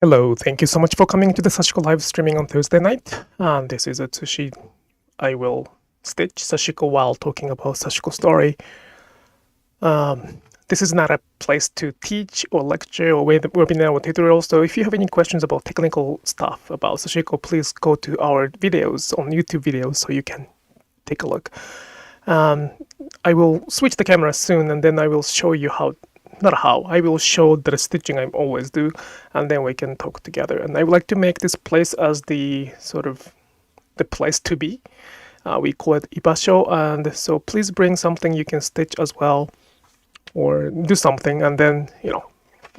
Hello, thank you so much for coming to the Sashiko Live Streaming on Thursday night. This is Atsushi. I will stitch Sashiko while talking about Sashiko Story. This is not a place to teach or lecture or webinar or tutorial, so if you have any questions about technical stuff about Sashiko, please go to our videos on YouTube videos so you can take a look. I will switch the camera soon and then I will show you I will show the stitching I always do, and then we can talk together. And I would like to make this place as the sort of the place to be. We call it ibasho, and so please bring something you can stitch as well, or do something, and then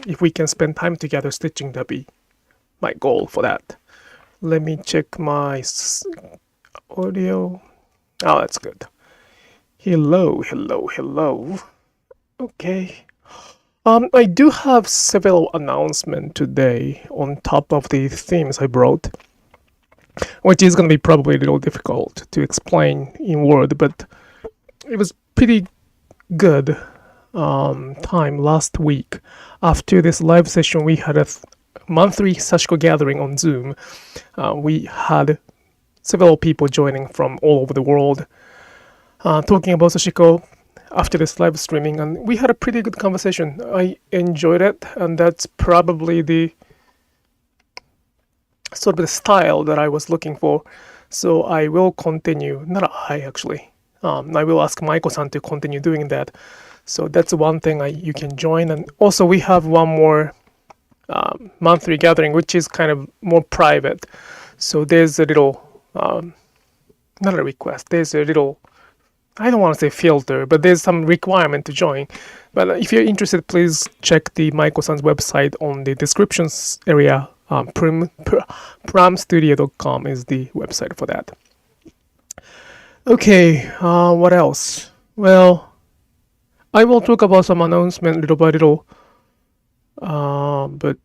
if we can spend time together stitching, that'd be my goal for that. Let me check my audio. Oh, that's good. Hello. Okay. I do have several announcements today on top of the themes I brought, which is going to be probably a little difficult to explain in word, but it was pretty good time last week. After this live session, we had a monthly Sashiko Gathering on Zoom. We had several people joining from all over the world talking about Sashiko after this live streaming, and we had a pretty good conversation. I enjoyed it, and that's probably the sort of the style that I was looking for. So I will continue. Not I actually. I will ask Maiko-san to continue doing that. So that's one thing you can join, and also we have one more monthly gathering, which is kind of more private. So there's a little, not a request. There's a little. I don't want to say filter, but there's some requirement to join. But if you're interested, please check the Maiko-san's website on the descriptions area. Pramstudio.com is the website for that. Okay, what else? Well, I will talk about some announcement little by little. But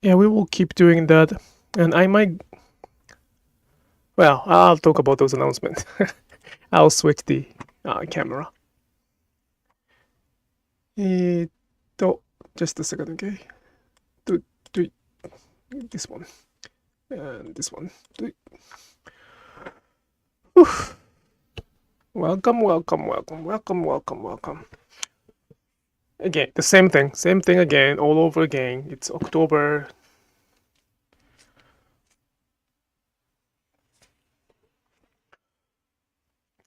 yeah, we will keep doing that. And I might... Well, I'll talk about those announcements. I'll switch the camera. Just a second, okay? Do this one. And this one. Welcome. Again, the same thing again, all over again. It's October.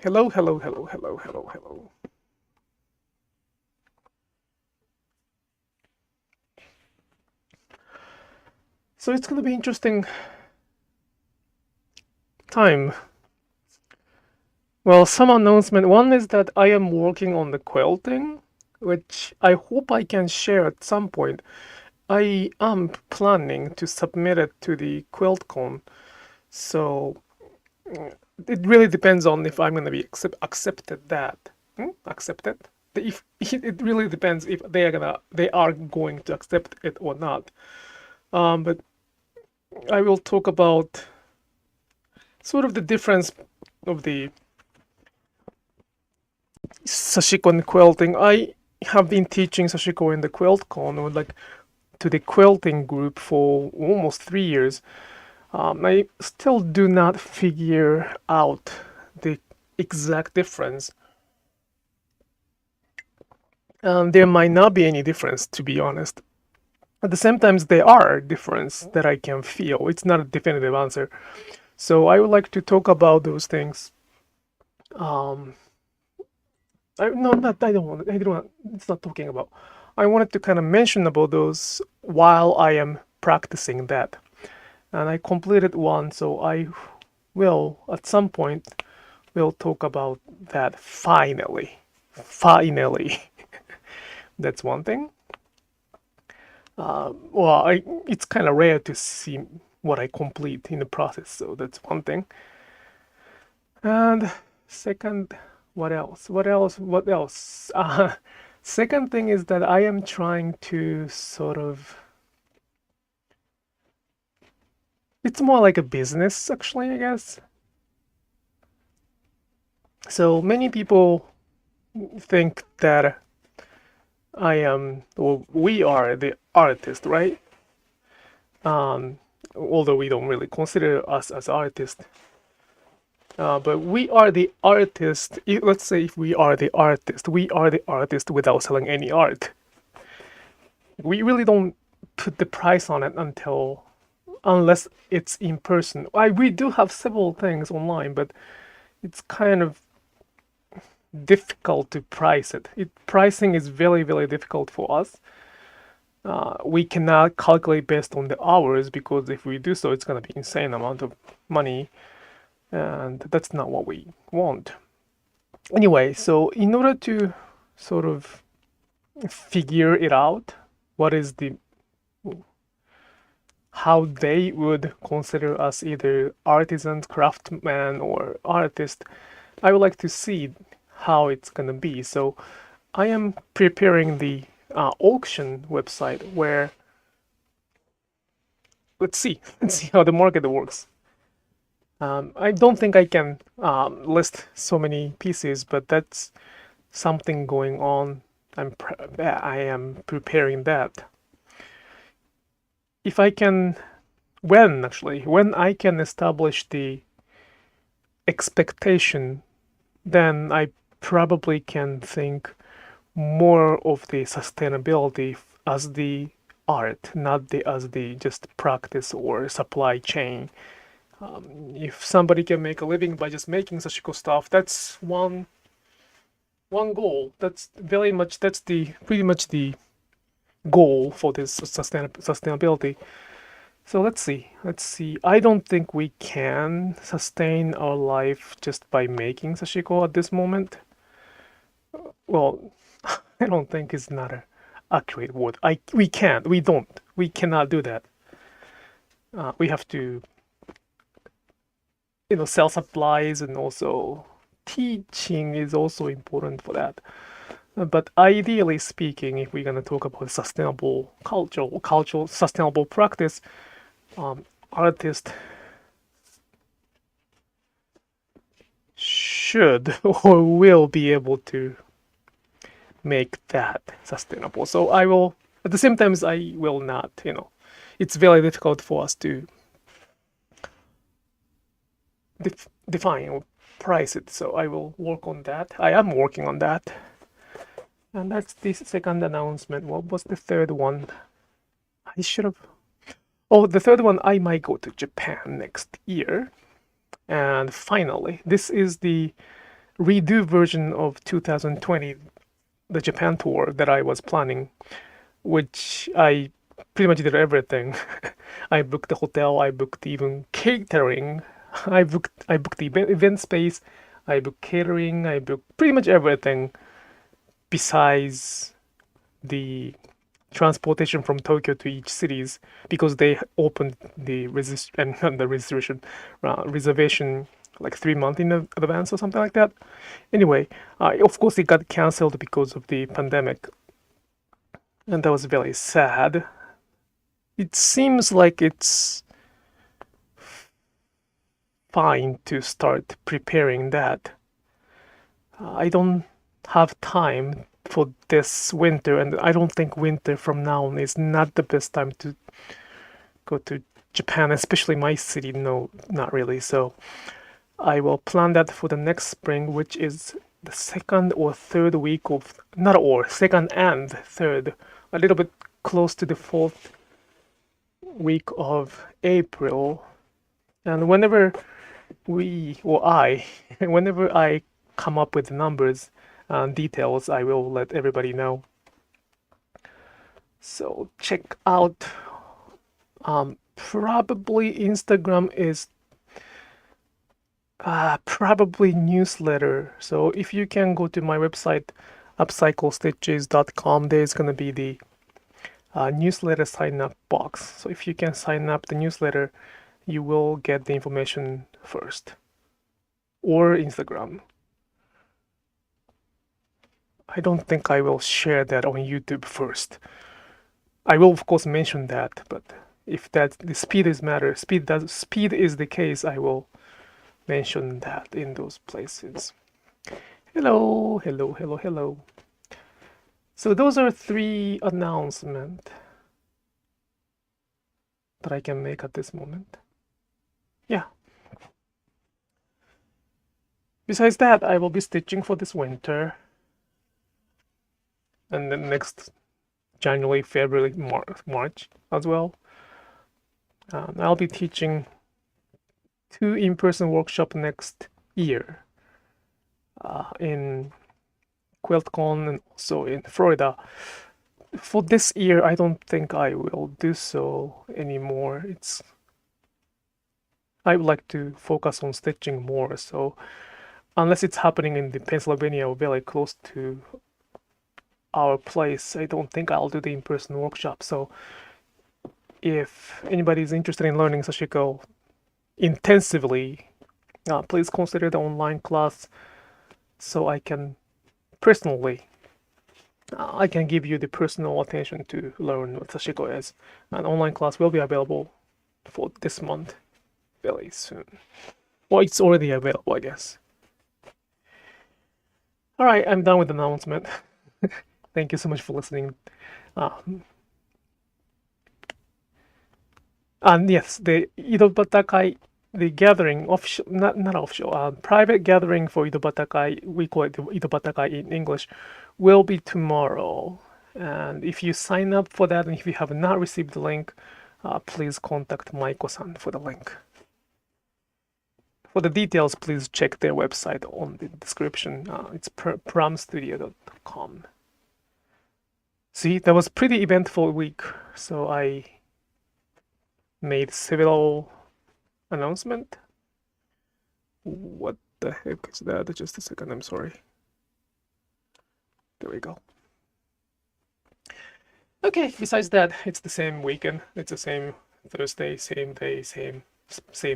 Hello. So it's going to be interesting time. Well, some announcement. One is that I am working on the quilting, which I hope I can share at some point. I am planning to submit it to the QuiltCon, so it really depends on if I'm going to be accepted that. Accepted? If it really depends if they are going to accept it or not. But I will talk about sort of the difference of the Sashiko and quilting. I have been teaching Sashiko in the QuiltCon, or like to the quilting group, for almost 3 years. I still do not figure out the exact difference. There might not be any difference, to be honest. At the same time, there are differences that I can feel. It's not a definitive answer. So I would like to talk about those things. It's not talking about. I wanted to kind of mention about those while I am practicing that. And I completed one, so I will, at some point, will talk about that finally. That's one thing. It's kind of rare to see what I complete in the process, so that's one thing. And second, what else? Second thing is that I am trying to sort of... It's more like a business, actually, I guess. So many people think that we are the artist, right? Although we don't really consider us as artists. But we are the artist. Let's say if we are the artist without selling any art. We really don't put the price on it unless it's in person. We do have several things online, but it's kind of difficult to price it. Pricing is very, very difficult for us. We cannot calculate based on the hours because if we do so, it's going to be insane amount of money, and that's not what we want. Anyway, so in order to sort of figure it out, how they would consider us either artisans, craftsmen, or artists, I would like to see how it's gonna be. So I am preparing the auction website where let's see how the market works. I don't think I can list so many pieces, but that's something going on. I am preparing that. If I can, when I can establish the expectation, then I probably can think more of the sustainability as the art, not as the just practice or supply chain. If somebody can make a living by just making Sashiko stuff, that's one goal. That's pretty much the goal for this sustainability. So let's see. I don't think we can sustain our life just by making Sashiko at this moment. Well, I don't think it's not an accurate word. We cannot do that. We have to sell supplies, and also teaching is also important for that. But ideally speaking, if we're going to talk about sustainable cultural sustainable practice, artists should or will be able to make that sustainable. So I will, at the same time, I will not, it's very difficult for us to define or price it. So I will work on that. I am working on that. And that's the second announcement. What was the third one? I should have. Oh, the third one, I might go to Japan next year. And finally, this is the redo version of 2020, the Japan tour that I was planning, which I pretty much did everything. I booked the hotel, I booked even catering, I booked the event space, I booked catering, I booked pretty much everything besides the transportation from Tokyo to each cities, because they opened the reservation like 3 months in advance or something like that. Anyway, of course it got cancelled because of the pandemic, and that was very sad. It seems like it's fine to start preparing that. I don't have time for this winter, and I don't think winter from now on is not the best time to go to Japan, especially my city. No, not really. So I will plan that for the next spring, which is the second and third, a little bit close to the fourth week of April. And whenever I come up with the numbers and details, I will let everybody know. So check out, probably Instagram is probably newsletter. So if you can go to my website, upcyclestitches.com, there's gonna be the newsletter sign up box. So if you can sign up the newsletter, you will get the information first. Or Instagram. I don't think I will share that on YouTube first. I will of course mention that, but if the speed is the case, I will mention that in those places. Hello. So those are 3 announcements that I can make at this moment. Yeah. Besides that, I will be stitching for this winter. And then next January, February, March as well. I'll be teaching 2 in-person workshops next year in QuiltCon and also in Florida. For this year, I don't think I will do so anymore. I would like to focus on stitching more, so unless it's happening in the Pennsylvania or very close to our place, I don't think I'll do the in-person workshop. So if anybody is interested in learning Sashiko intensively, please consider the online class so I can personally I can give you the personal attention to learn what Sashiko is. An online class will be available for this month very soon. Well, it's already available, I guess. All right, I'm done with the announcement. Thank you so much for listening. And yes, the Idobata Kai, the gathering, official, not official, private gathering for Idobata Kai, we call it the Idobata Kai in English, will be tomorrow. And if you sign up for that and if you have not received the link, please contact Maiko-san for the link. For the details, please check their website on the description. It's pramstudio.com. See, that was pretty eventful week, so I made several announcements. What the heck is that? Just a second, I'm sorry. There we go. Okay, besides that, it's the same weekend. It's the same Thursday, same day, same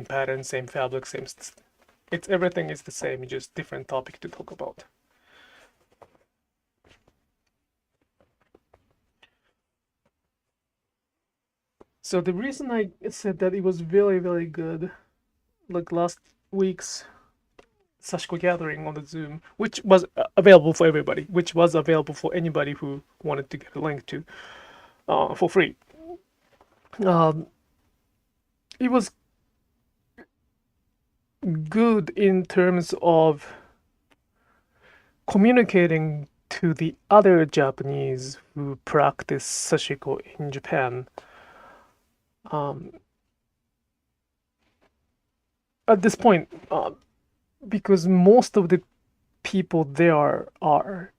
pattern, same fabric, same. It's everything is the same, just different topic to talk about. So the reason I said that it was very, very good, like last week's Sashiko Gathering on the Zoom, which was available for everybody, which was available for anybody who wanted to get a link to for free. It was good in terms of communicating to the other Japanese who practice Sashiko in Japan. At this point, because most of the people there are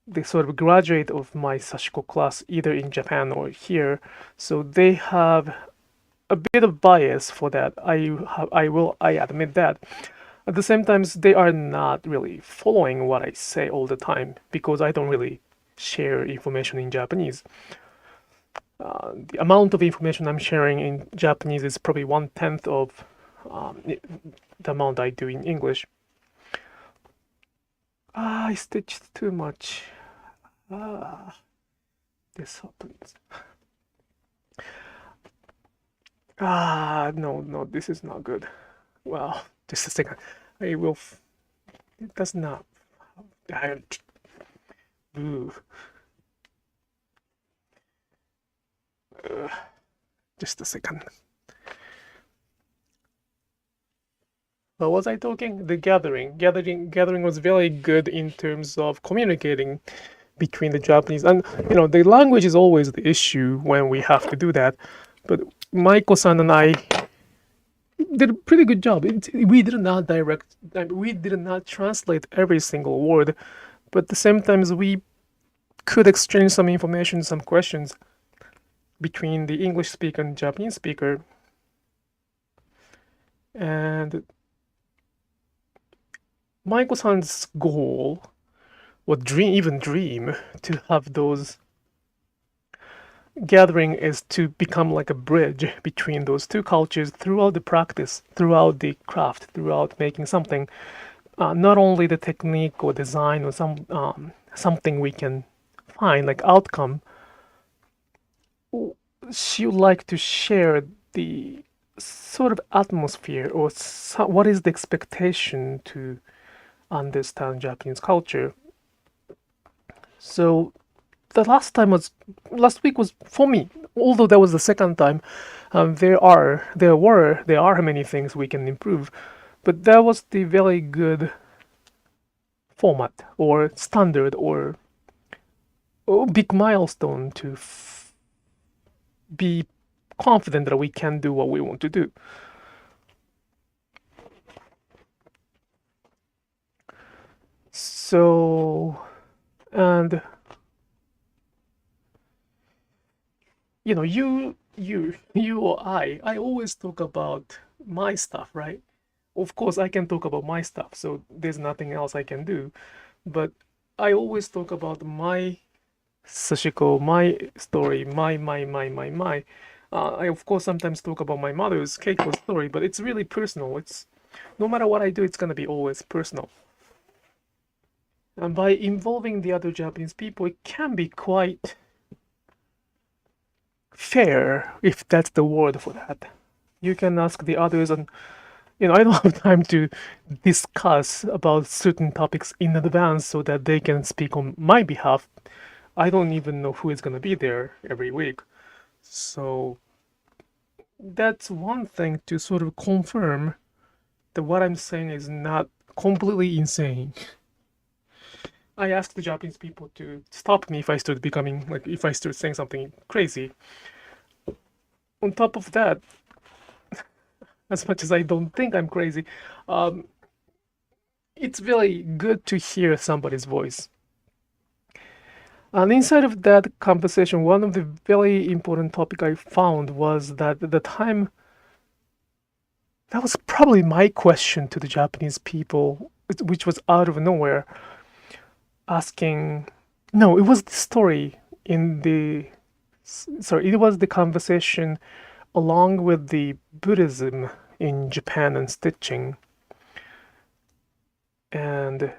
the sort of graduate of my Sashiko class, either in Japan or here, so they have a bit of bias for that. I admit that. At the same time, they are not really following what I say all the time because I don't really share information in Japanese. The amount of information I'm sharing in Japanese is probably 1/10 of the amount I do in English. I stitched too much. This happens. No, this is not good. Well, just a second. I will. It does not. Ooh. Just a second. What was I talking? The gathering. Gathering was very good in terms of communicating between the Japanese, and the language is always the issue when we have to do that. But Maiko-san and I did a pretty good job. We did not translate every single word, but at the same time we could exchange some information, some questions between the English speaker and Japanese speaker. And Maiko-san's goal, or dream to have those gathering is to become like a bridge between those two cultures throughout the practice, throughout the craft, throughout making something. Not only the technique or design or something we can find like outcome. She would like to share the sort of atmosphere or what is the expectation to understand Japanese culture. So the last week was for me. Although that was the second time, there are many things we can improve, but that was the very good format or standard or big milestone to be confident that we can do what we want to do. So, and you know, you or I always talk about my stuff, right? Of course, I can talk about my stuff, so there's nothing else I can do. But I always talk about my Sashiko, my story, my. I of course sometimes talk about my mother's Keiko's story, but it's really personal. It's no matter what I do, it's gonna be always personal. And by involving the other Japanese people, it can be quite fair, if that's the word for that. You can ask the others, and I don't have time to discuss about certain topics in advance so that they can speak on my behalf. I don't even know who is going to be there every week. So that's one thing to sort of confirm that what I'm saying is not completely insane. I asked the Japanese people to stop me if I start saying something crazy. On top of that, as much as I don't think I'm crazy, it's really good to hear somebody's voice. And inside of that conversation, one of the very important topic I found was that at the time, that was probably my question to the Japanese people, which was out of nowhere, asking, no, it was the story it was the conversation along with the Buddhism in Japan and stitching. And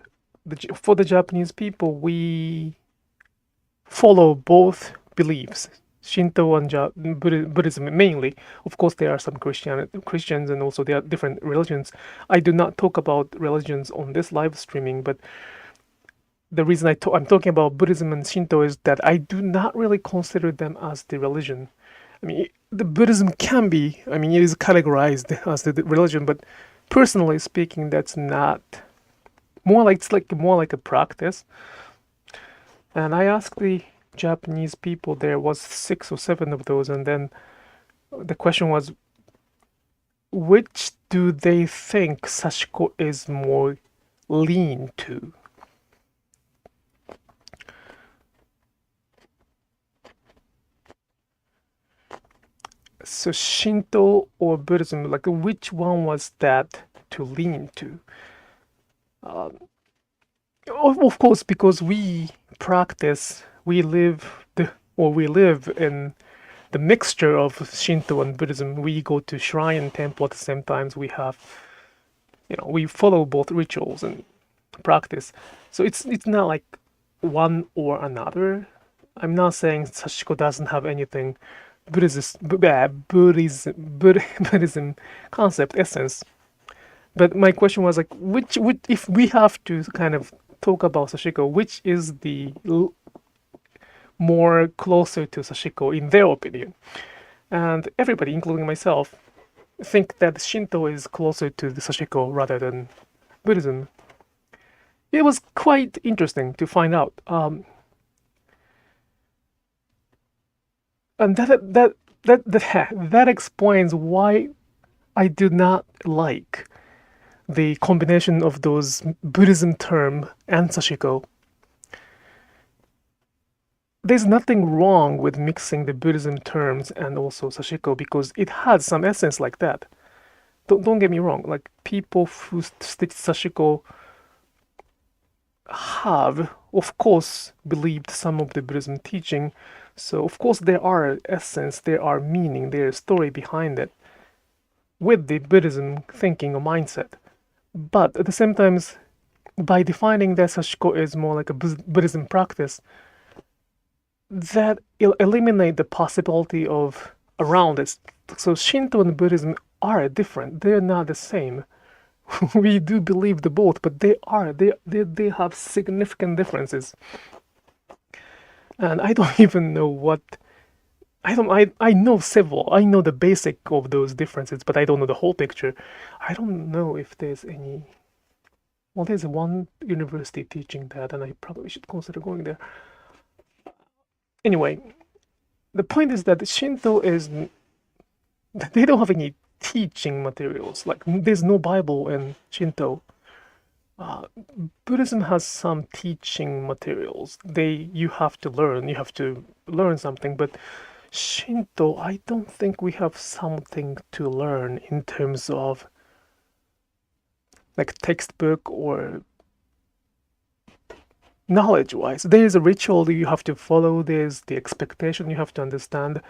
for the Japanese people, we follow both beliefs, Shinto and Buddhism mainly. Of course, there are some Christians and also there are different religions. I do not talk about religions on this live streaming, but the reason I'm talking about Buddhism and Shinto is that I do not really consider them as the religion. I mean, the Buddhism can be, it is categorized as the religion, but personally speaking, that's not. It's more like a practice. And I asked the Japanese people, there was 6 or 7 of those, and then the question was, which do they think Sashiko is more lean to? So Shinto or Buddhism, like which one was that to lean to? Of course, because we live in the mixture of Shinto and Buddhism. We go to shrine and temple at the same times. We have, we follow both rituals and practice. So it's not like one or another. I'm not saying Sashiko doesn't have anything Buddhism concept essence. But my question was like, which if we have to kind of talk about Sashiko, which is the more closer to Sashiko in their opinion? And everybody, including myself, think that Shinto is closer to the Sashiko rather than Buddhism. It was quite interesting to find out. And that explains why I do not like the combination of those Buddhism term and Sashiko. There's nothing wrong with mixing the Buddhism terms and also Sashiko because it has some essence like that. Don't get me wrong, like people who stitch Sashiko have, of course, believed some of the Buddhism teaching. So, of course, there are essence, there are meaning, there is story behind it with the Buddhism thinking or mindset. But at the same time, by defining that Sashiko is more like a Buddhism practice, that eliminate the possibility of around it. So Shinto and Buddhism are different. They're not the same. We do believe the both, but they have significant differences. and I don't even know what. I know several. I know the basic of those differences, but I don't know the whole picture. I don't know if there's any. Well, there's one university teaching that, and I probably should consider going there. Anyway, the point is that Shinto is. They don't have any teaching materials. Like, there's no Bible in Shinto. Buddhism has some teaching materials. You have to learn something, but Shinto, I don't think we have something to learn in terms of like textbook or knowledge-wise. There's a ritual that you have to follow, there's the expectation you have to understand,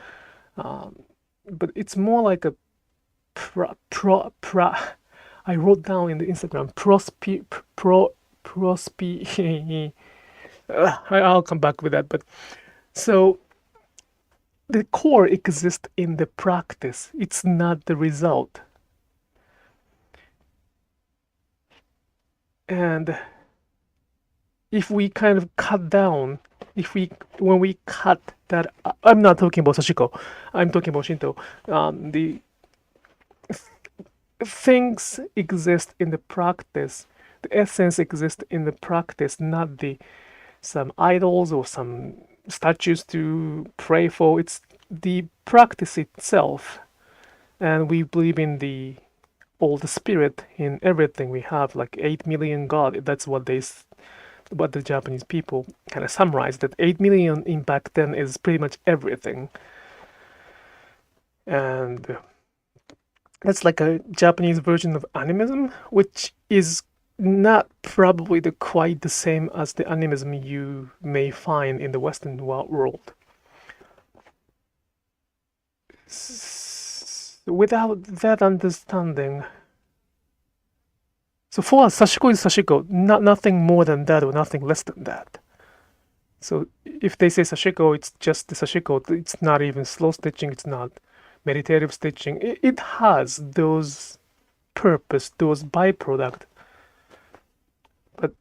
but it's more like a I wrote down in the Instagram I'll come back with that. But so the core exists in the practice. It's not the result. And if we kind of cut down, when we cut that, I'm not talking about Sashiko, I'm talking about Shinto. The things exist in the practice. The essence exists in the practice, not some idols or some statues to pray for. It's the practice itself, and we believe in the spirit in everything we have, like 8 million God. That's what the Japanese people kind of summarized, that 8 million in back then is pretty much everything. And that's like a Japanese version of animism, which is not probably quite the same as the animism you may find in the Western world. Without that understanding, so for us, Sashiko is Sashiko, nothing more than that or nothing less than that. So if they say Sashiko, it's just the Sashiko. It's not even slow stitching, it's not meditative stitching. It has those purpose, those byproduct. But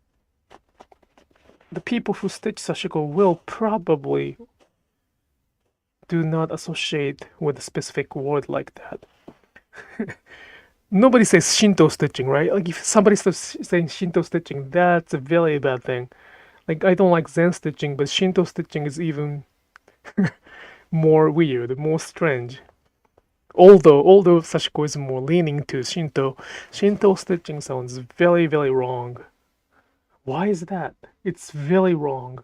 the people who stitch Sashiko will probably do not associate with a specific word like that. Nobody says Shinto stitching, right? Like, if somebody starts saying Shinto stitching, that's a very bad thing. Like, I don't like Zen stitching, but Shinto stitching is even more weird, more strange. Although Sashiko is more leaning to Shinto stitching sounds very, very wrong. Why is that? It's very wrong.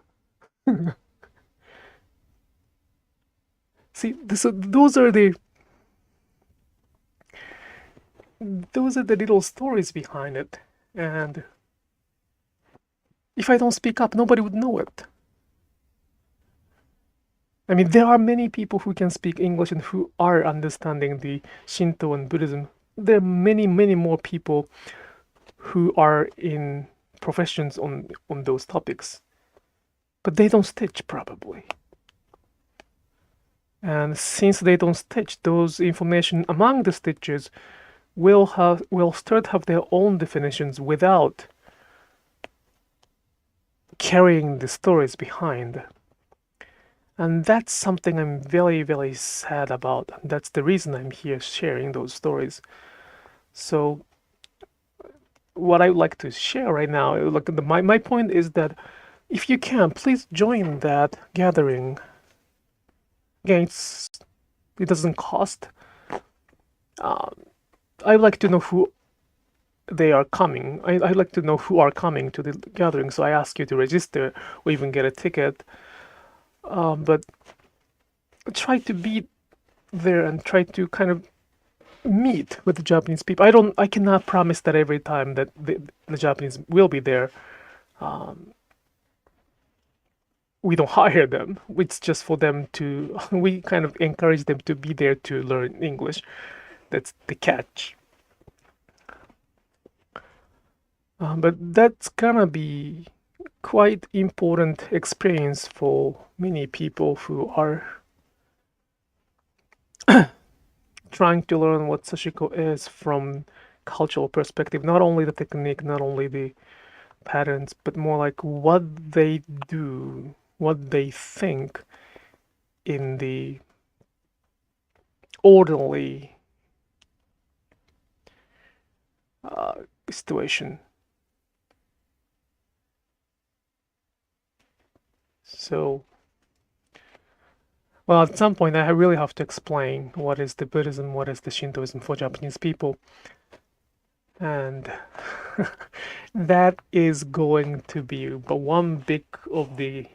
See, those are the little stories behind it, and if I don't speak up, nobody would know it. I mean, there are many people who can speak English and who are understanding the Shinto and Buddhism. There are many, many more people who are in professions on those topics, but they don't stitch probably. And since they don't stitch, those information among the stitches will start have their own definitions without carrying the stories behind. And that's something I'm very, very sad about. And that's the reason I'm here sharing those stories. So what I would like to share right now, like my point is that if you can, please join that gathering. Again, it doesn't cost. I would like to know who they are coming. I'd like to know who are coming to the gathering, so I ask you to register or even get a ticket. But try to be there and try to kind of meet with the Japanese people. I cannot promise that every time that the Japanese will be there. We don't hire them. It's just for them to, we kind of encourage them to be there to learn English. That's the catch. But that's gonna be quite important experience for many people who are trying to learn what Sashiko is from cultural perspective. Not only the technique, not only the patterns, but more like what they do what they think in the ordinary situation. So, well, at some point I really have to explain what is the Buddhism, what is the Shintoism for Japanese people. And that is going to be one big of the,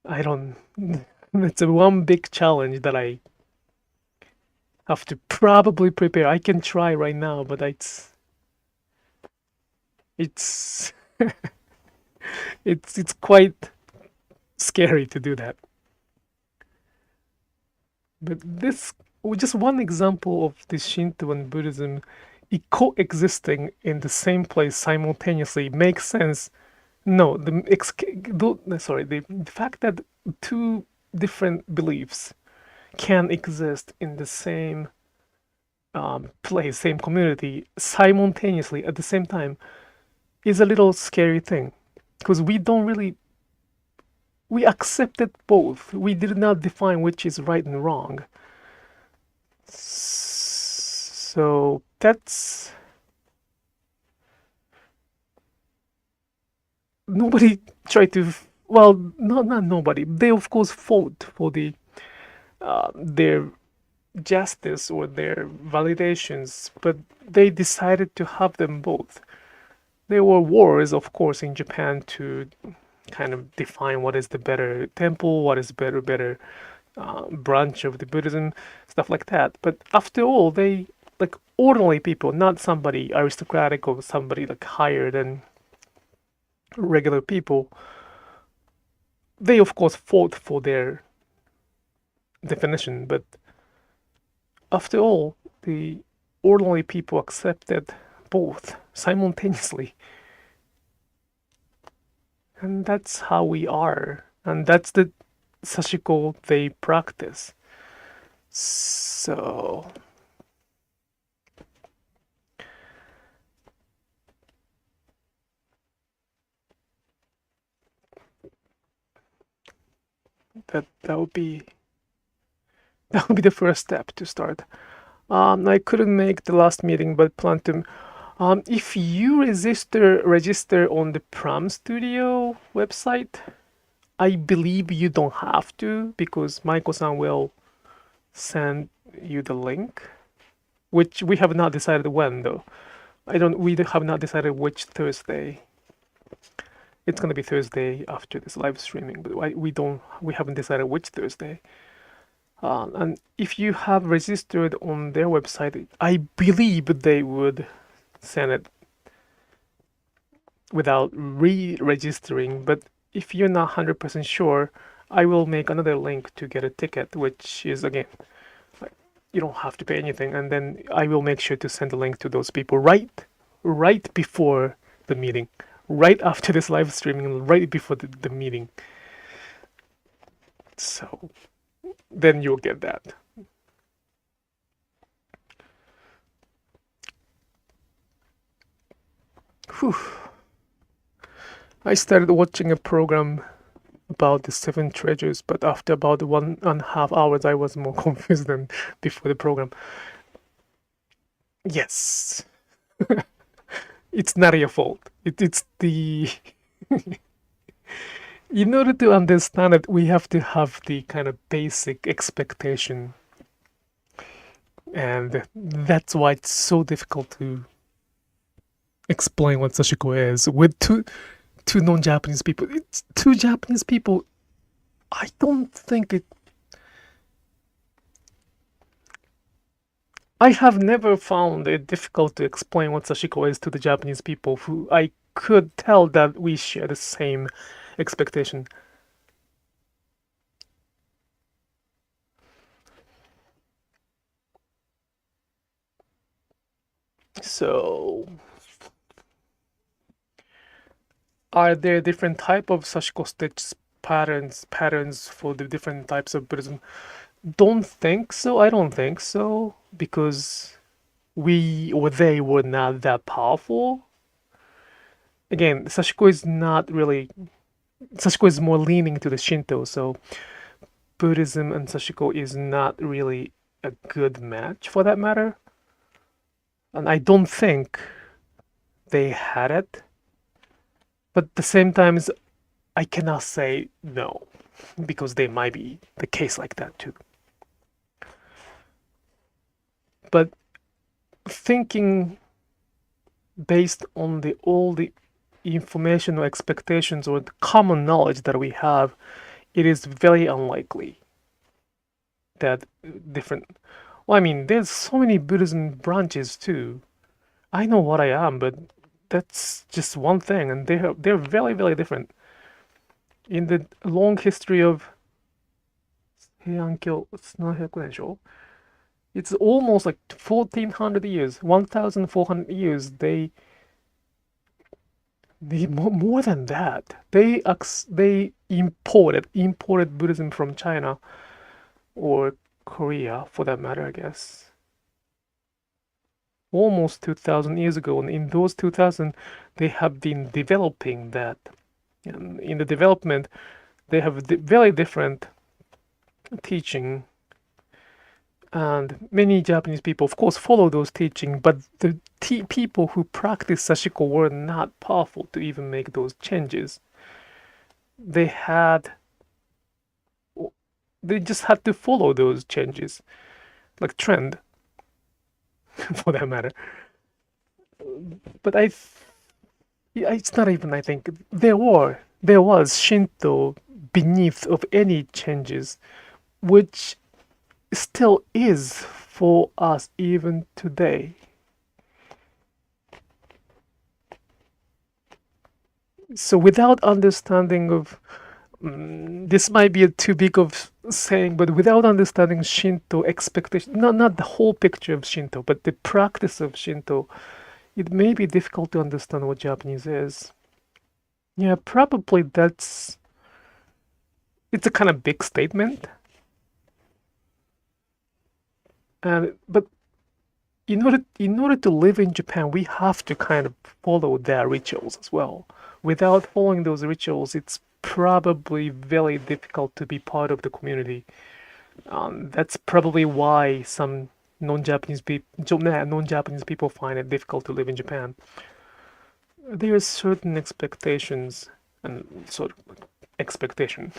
it's one big challenge that I have to probably prepare. I can try right now, but it's it's quite scary to do that. But this just one example of the Shinto and Buddhism coexisting in the same place simultaneously makes sense. No, the fact that two different beliefs can exist in the same place, same community, simultaneously at the same time is a little scary thing, because we accepted both. We did not define which is right and wrong. So that's nobody tried to, well, not nobody. They of course fought for their justice or their validations, but they decided to have them both. There were wars, of course, in Japan to kind of define what is the better temple, what is better branch of the Buddhism, stuff like that. But after all, they, like, ordinary people, not somebody aristocratic or somebody like higher than regular people, they of course fought for their definition, but after all, the ordinary people accepted both simultaneously. And that's how we are. And that's the Sashiko they practice. So that would be the first step to start. I couldn't make the last meeting, but plan to. If you register on the Pram Studio website, I believe you don't have to, because Maiko-san will send you the link, which we have not decided when though. We have not decided which Thursday. It's gonna be Thursday after this live streaming, but we haven't decided which Thursday. And if you have registered on their website, I believe they would send it without re-registering. But if you're not 100% sure, I will make another link to get a ticket, which is, again, you don't have to pay anything, and then I will make sure to send a link to those people right before the meeting, right after this live streaming, right before the meeting. So then you'll get that. Whew. I started watching a program about the 7 treasures, but after about 1.5 hours, I was more confused than before the program. Yes. It's not your fault. It's the... In order to understand it, we have to have the kind of basic expectation. And that's why it's so difficult to explain what Sashiko is with two non-Japanese people. It's 2 Japanese people. I don't think it... I have never found it difficult to explain what Sashiko is to the Japanese people who I could tell that we share the same expectation. So, are there different type of Sashiko stitch patterns for the different types of Buddhism? Don't think so. I don't think so, because we or they were not that powerful. Again, Sashiko is not really Sashiko is more leaning to the Shinto, so Buddhism and Sashiko is not really a good match for that matter. And I don't think they had it. But at the same time, I cannot say no, because they might be the case like that too. But thinking based on all the information or expectations or the common knowledge that we have, it is very unlikely that different. Well, I mean, there's so many Buddhism branches too. I know what I am, but that's just one thing, and they're very, very different. In the long history of Heian-kyo, it's not 100年でしょ? It's almost like 1400 years, 1400 years. They more than that. They imported Buddhism from China or Korea, for that matter, I guess. Almost 2000 years ago, and in those 2000, they have been developing that. And in the development, they have very different teaching, and many Japanese people, of course, follow those teaching, but the people who practice Sashiko were not powerful to even make those changes. They just had to follow those changes, like trend, for that matter. But it's not even, I think, there was Shinto beneath of any changes, which still is for us even today. So without understanding of, this might be too big of saying, but without understanding Shinto expectation, not the whole picture of Shinto, but the practice of Shinto, it may be difficult to understand what Japanese is. Yeah, probably it's a kind of big statement. But in order to live in Japan, we have to kind of follow their rituals as well. Without following those rituals, it's probably very difficult to be part of the community. That's probably why some non-Japanese people find it difficult to live in Japan. There are certain expectations and sort of expectation.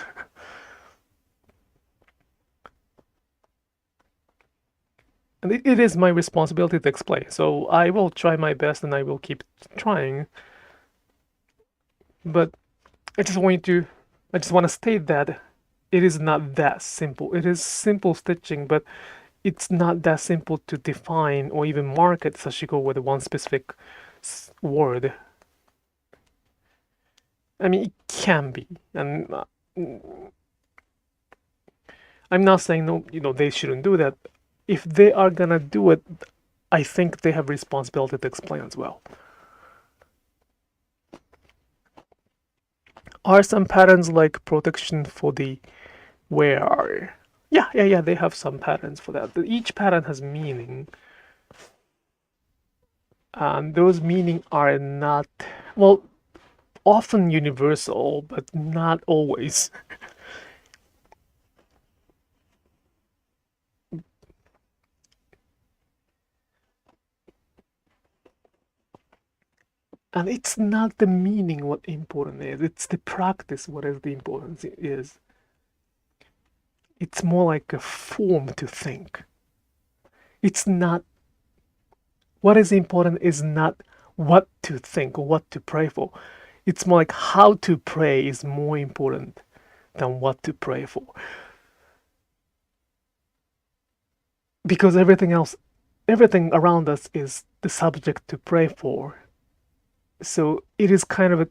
And it is my responsibility to explain. So I will try my best and I will keep trying. But I just want to state that it is not that simple. It is simple stitching, but it's not that simple to define or even market Sashiko with one specific word. I mean, it can be, and I'm not saying no, they shouldn't do that. If they are gonna do it, I think they have responsibility to explain as well. Are some patterns like protection for the wearer? Yeah, they have some patterns for that. Each pattern has meaning. And those meaning are not, well, often universal, but not always. And it's not the meaning what important is, it's the practice what is the importance is. It's more like a form to think. It's not, what is important is not what to think or what to pray for. It's more like how to pray is more important than what to pray for. Because everything around us is the subject to pray for. So it is kind of a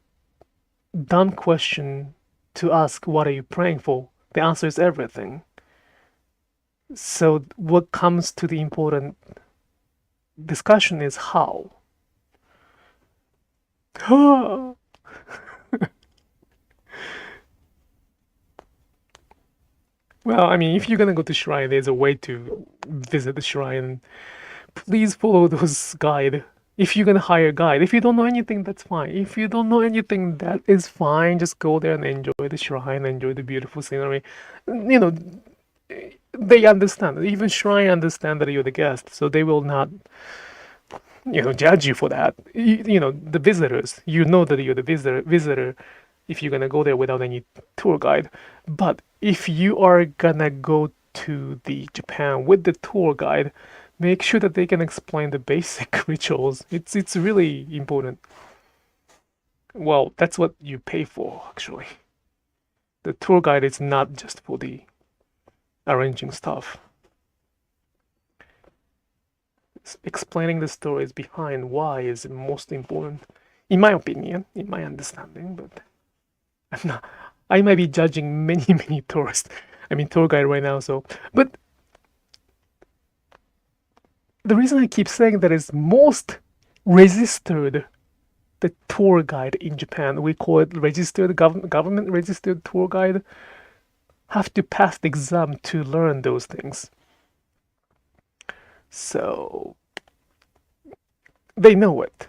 dumb question to ask, what are you praying for? The answer is everything. So what comes to the important discussion is how. Well, I mean, if you're gonna go to shrine, there's a way to visit the shrine. Please follow those guide. If you're gonna hire a guide, if you don't know anything, that's fine. If you don't know anything, that is fine. Just go there and enjoy the shrine, enjoy the beautiful scenery. They understand. Even shrine understand that you're the guest, so they will not, judge you for that. The visitors, that you're the visitor if you're gonna go there without any tour guide. But if you are gonna go to the Japan with the tour guide, make sure that they can explain the basic rituals. It's really important. Well, that's what you pay for, actually. The tour guide is not just for the arranging stuff. Explaining the stories behind why is most important, in my opinion, in my understanding, but I might be judging many tour guide right now, but the reason I keep saying that is most registered, the tour guide in Japan, we call it registered, government registered tour guide, have to pass the exam to learn those things. So they know it.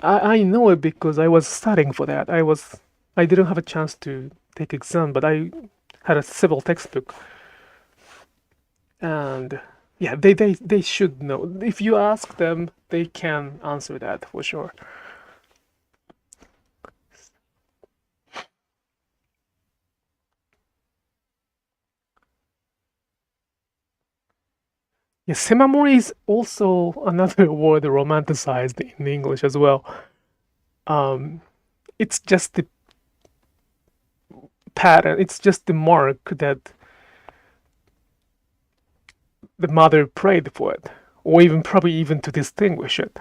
I know it because I was studying for that. I didn't have a chance to take exam, but I had a civil textbook. And yeah, they should know. If you ask them, they can answer that for sure. Yeah, semamori is also another word romanticized in English as well. It's just the pattern, it's just the mark that the mother prayed for it, or probably even to distinguish it.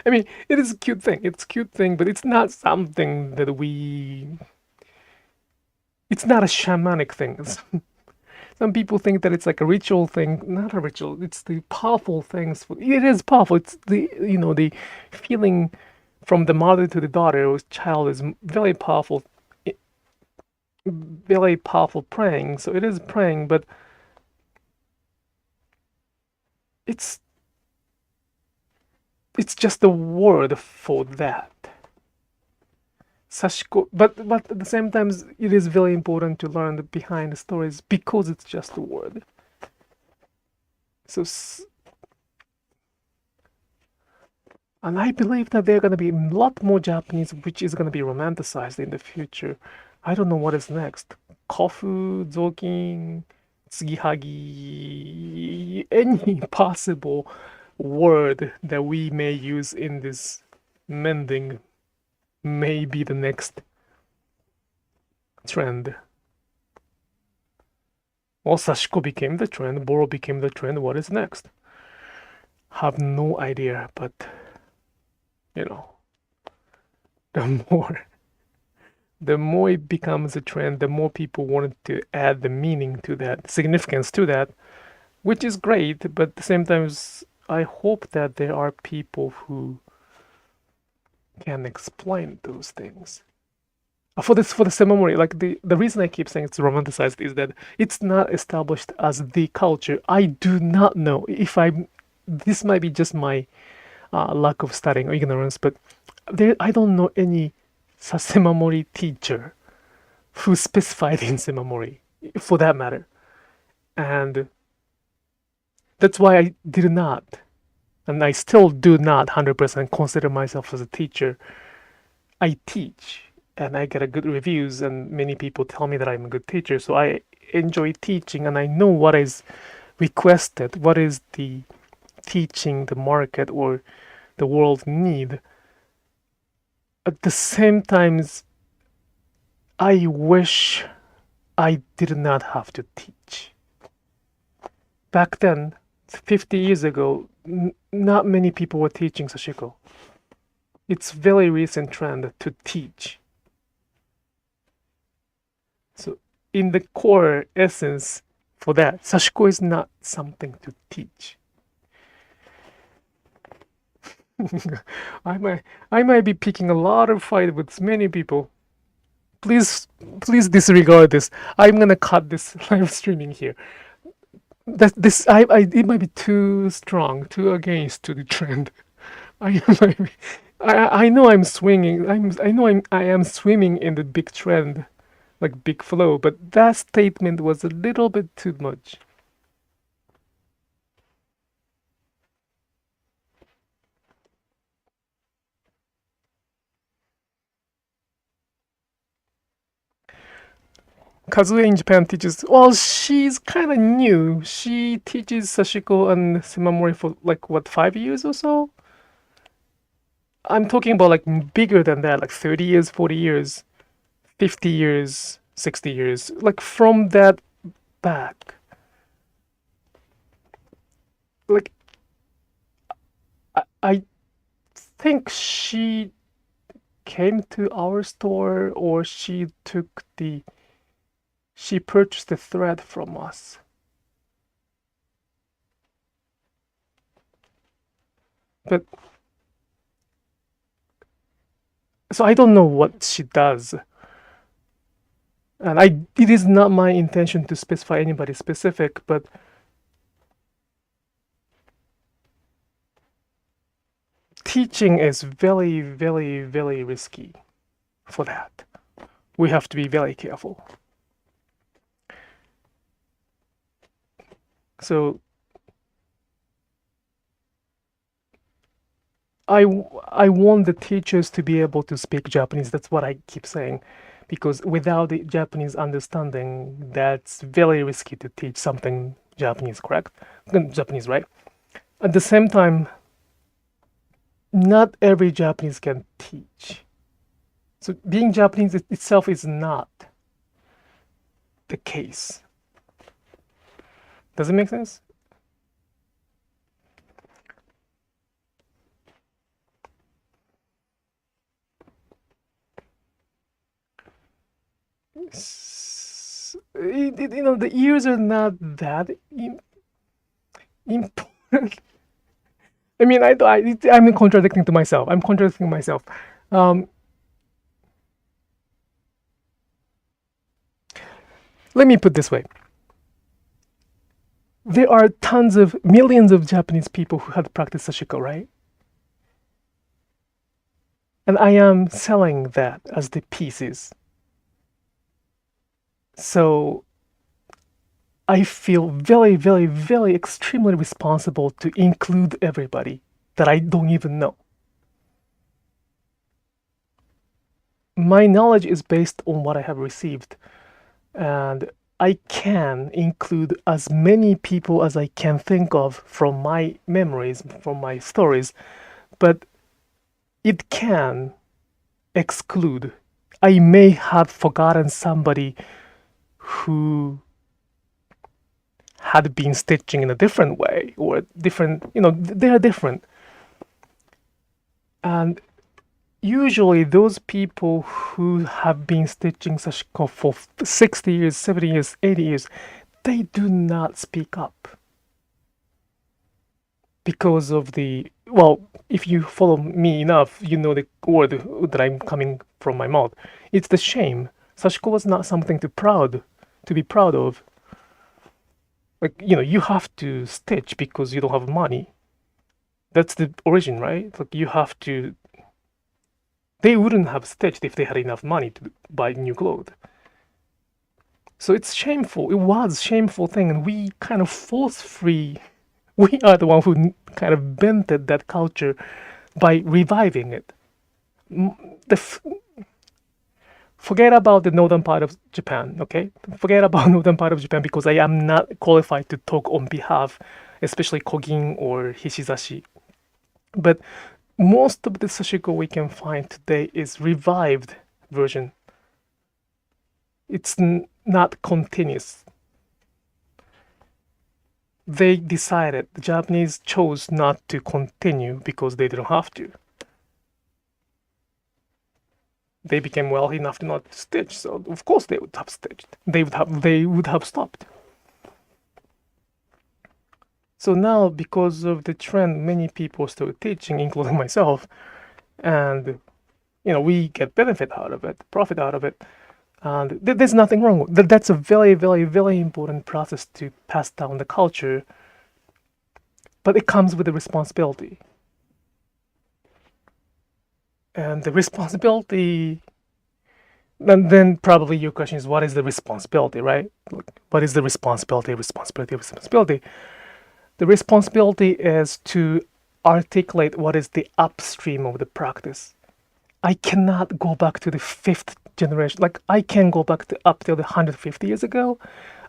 I mean, it is a cute thing. It's a cute thing, but it's not something that it's not a shamanic thing. Some people think that it's like a ritual thing. Not a ritual. It's the powerful things. It is powerful. It's the feeling from the mother to the daughter or child is very powerful. Very powerful praying. So it is praying, but it's just a word for that. Sashiko, but at the same time, it is very important to learn the behind the stories because it's just a word. So, and I believe that there are going to be a lot more Japanese, which is going to be romanticized in the future. I don't know what is next. Kofu, Zokin, Tsugihagi, any possible word that we may use in this mending may be the next trend. Well, Sashiko became the trend, Boro became the trend. What is next? Have no idea, but the more it becomes a trend, the more people wanted to add the meaning to that, significance to that, which is great, but at the same time, I hope that there are people who can explain those things. For the semamori, like the reason I keep saying it's romanticized is that it's not established as the culture. I do not know if this might be just my lack of studying or ignorance, but I don't know any semamori teacher who specified in semamori, for that matter. And that's why I did not, and I still do not 100% consider myself as a teacher. I teach, and I get a good reviews, and many people tell me that I'm a good teacher. So I enjoy teaching, and I know what is requested, what is the teaching the market or the world need. At the same time, I wish I did not have to teach. Back then, 50 years ago, not many people were teaching Sashiko. It's very recent trend to teach. So in the core essence for that, Sashiko is not something to teach. I might be picking a lot of fight with many people. Please disregard this. I'm gonna cut this live streaming here. it might be too strong, too against to the trend. I know I'm swinging. I am swimming in the big trend, like big flow. But that statement was a little bit too much. Kazue in Japan teaches. Well, she's kind of new. She teaches Sashiko and Simamori for like what 5 years or so. I'm talking about like bigger than that, like 30 years, 40 years, 50 years, 60 years, like from that back. Like, I think she came to our store or she purchased the thread from us. But so I don't know what she does. And it is not my intention to specify anybody specific, but teaching is very, very, very risky for that. We have to be very careful. So I want the teachers to be able to speak Japanese. That's what I keep saying. Because without the Japanese understanding, that's very risky to teach something Japanese, correct? Japanese, right? At the same time, not every Japanese can teach. So being Japanese itself is not the case. Does it make sense? The ears are not that important. I mean, I'm contradicting to myself. I'm contradicting myself. Let me put this way. There are millions of Japanese people who have practiced Sashiko, right? And I am selling that as the pieces. So I feel very, very, very extremely responsible to include everybody that I don't even know. My knowledge is based on what I have received, and I can include as many people as I can think of from my memories, from my stories, but it can exclude. I may have forgotten somebody who had been stitching in a different way or different, they are different. And usually those people who have been stitching Sashiko for 60 years, 70 years, 80 years, they do not speak up. Because of if you follow me enough, you know the word that I'm coming from my mouth. It's the shame. Sashiko was not something to be proud of. Like, you have to stitch because you don't have money. That's the origin, right? Like, you have to. They wouldn't have stitched if they had enough money to buy new clothes. So it's shameful. It was a shameful thing, and we kind of force-free. We are the one who kind of bented that culture by reviving it. Forget about the northern part of Japan, okay? Forget about northern part of Japan because I am not qualified to talk on behalf, especially Kogin or Hishizashi. But most of the Sashiko we can find today is revived version. It's not continuous. They decided, the Japanese chose not to continue because they didn't have to. They became wealthy enough to not stitch, so of course they would have stitched. They would have stopped. So now, because of the trend, many people still teaching, including myself, and we get benefit out of it, profit out of it. And there's nothing wrong with that. That's a very, very, very important process to pass down the culture. But it comes with a responsibility. And the responsibility, and then probably your question is, what is the responsibility, right? What is the responsibility? The responsibility is to articulate what is the upstream of the practice. I cannot go back to the 5th generation. Like, I can go back to up till the 150 years ago.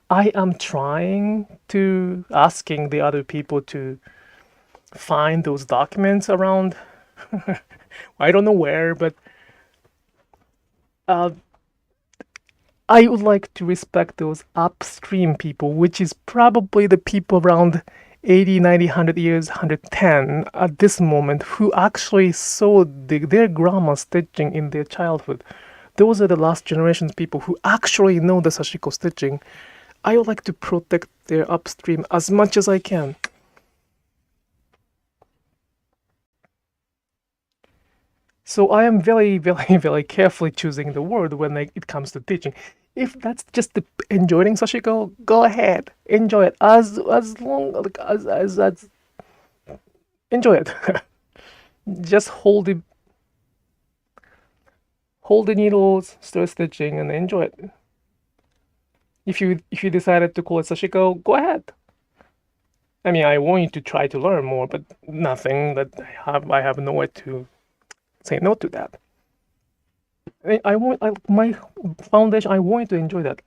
I am trying to asking the other people to find those documents around. I don't know where, but I would like to respect those upstream people, which is probably the people around 80, 90, 100 years, 110 at this moment, who actually saw their grandma stitching in their childhood. Those are the last generation's people who actually know the Sashiko stitching. I would like to protect their upstream as much as I can. So I am very, very, very carefully choosing the word when it comes to teaching. If that's just enjoying Sashiko, go ahead, enjoy it as long as enjoy it. Just hold the needles, start stitching, and enjoy it. If you decided to call it Sashiko, go ahead. I mean, I want you to try to learn more, but nothing that I have nowhere to say no to that. I want my foundation. I want you to enjoy that.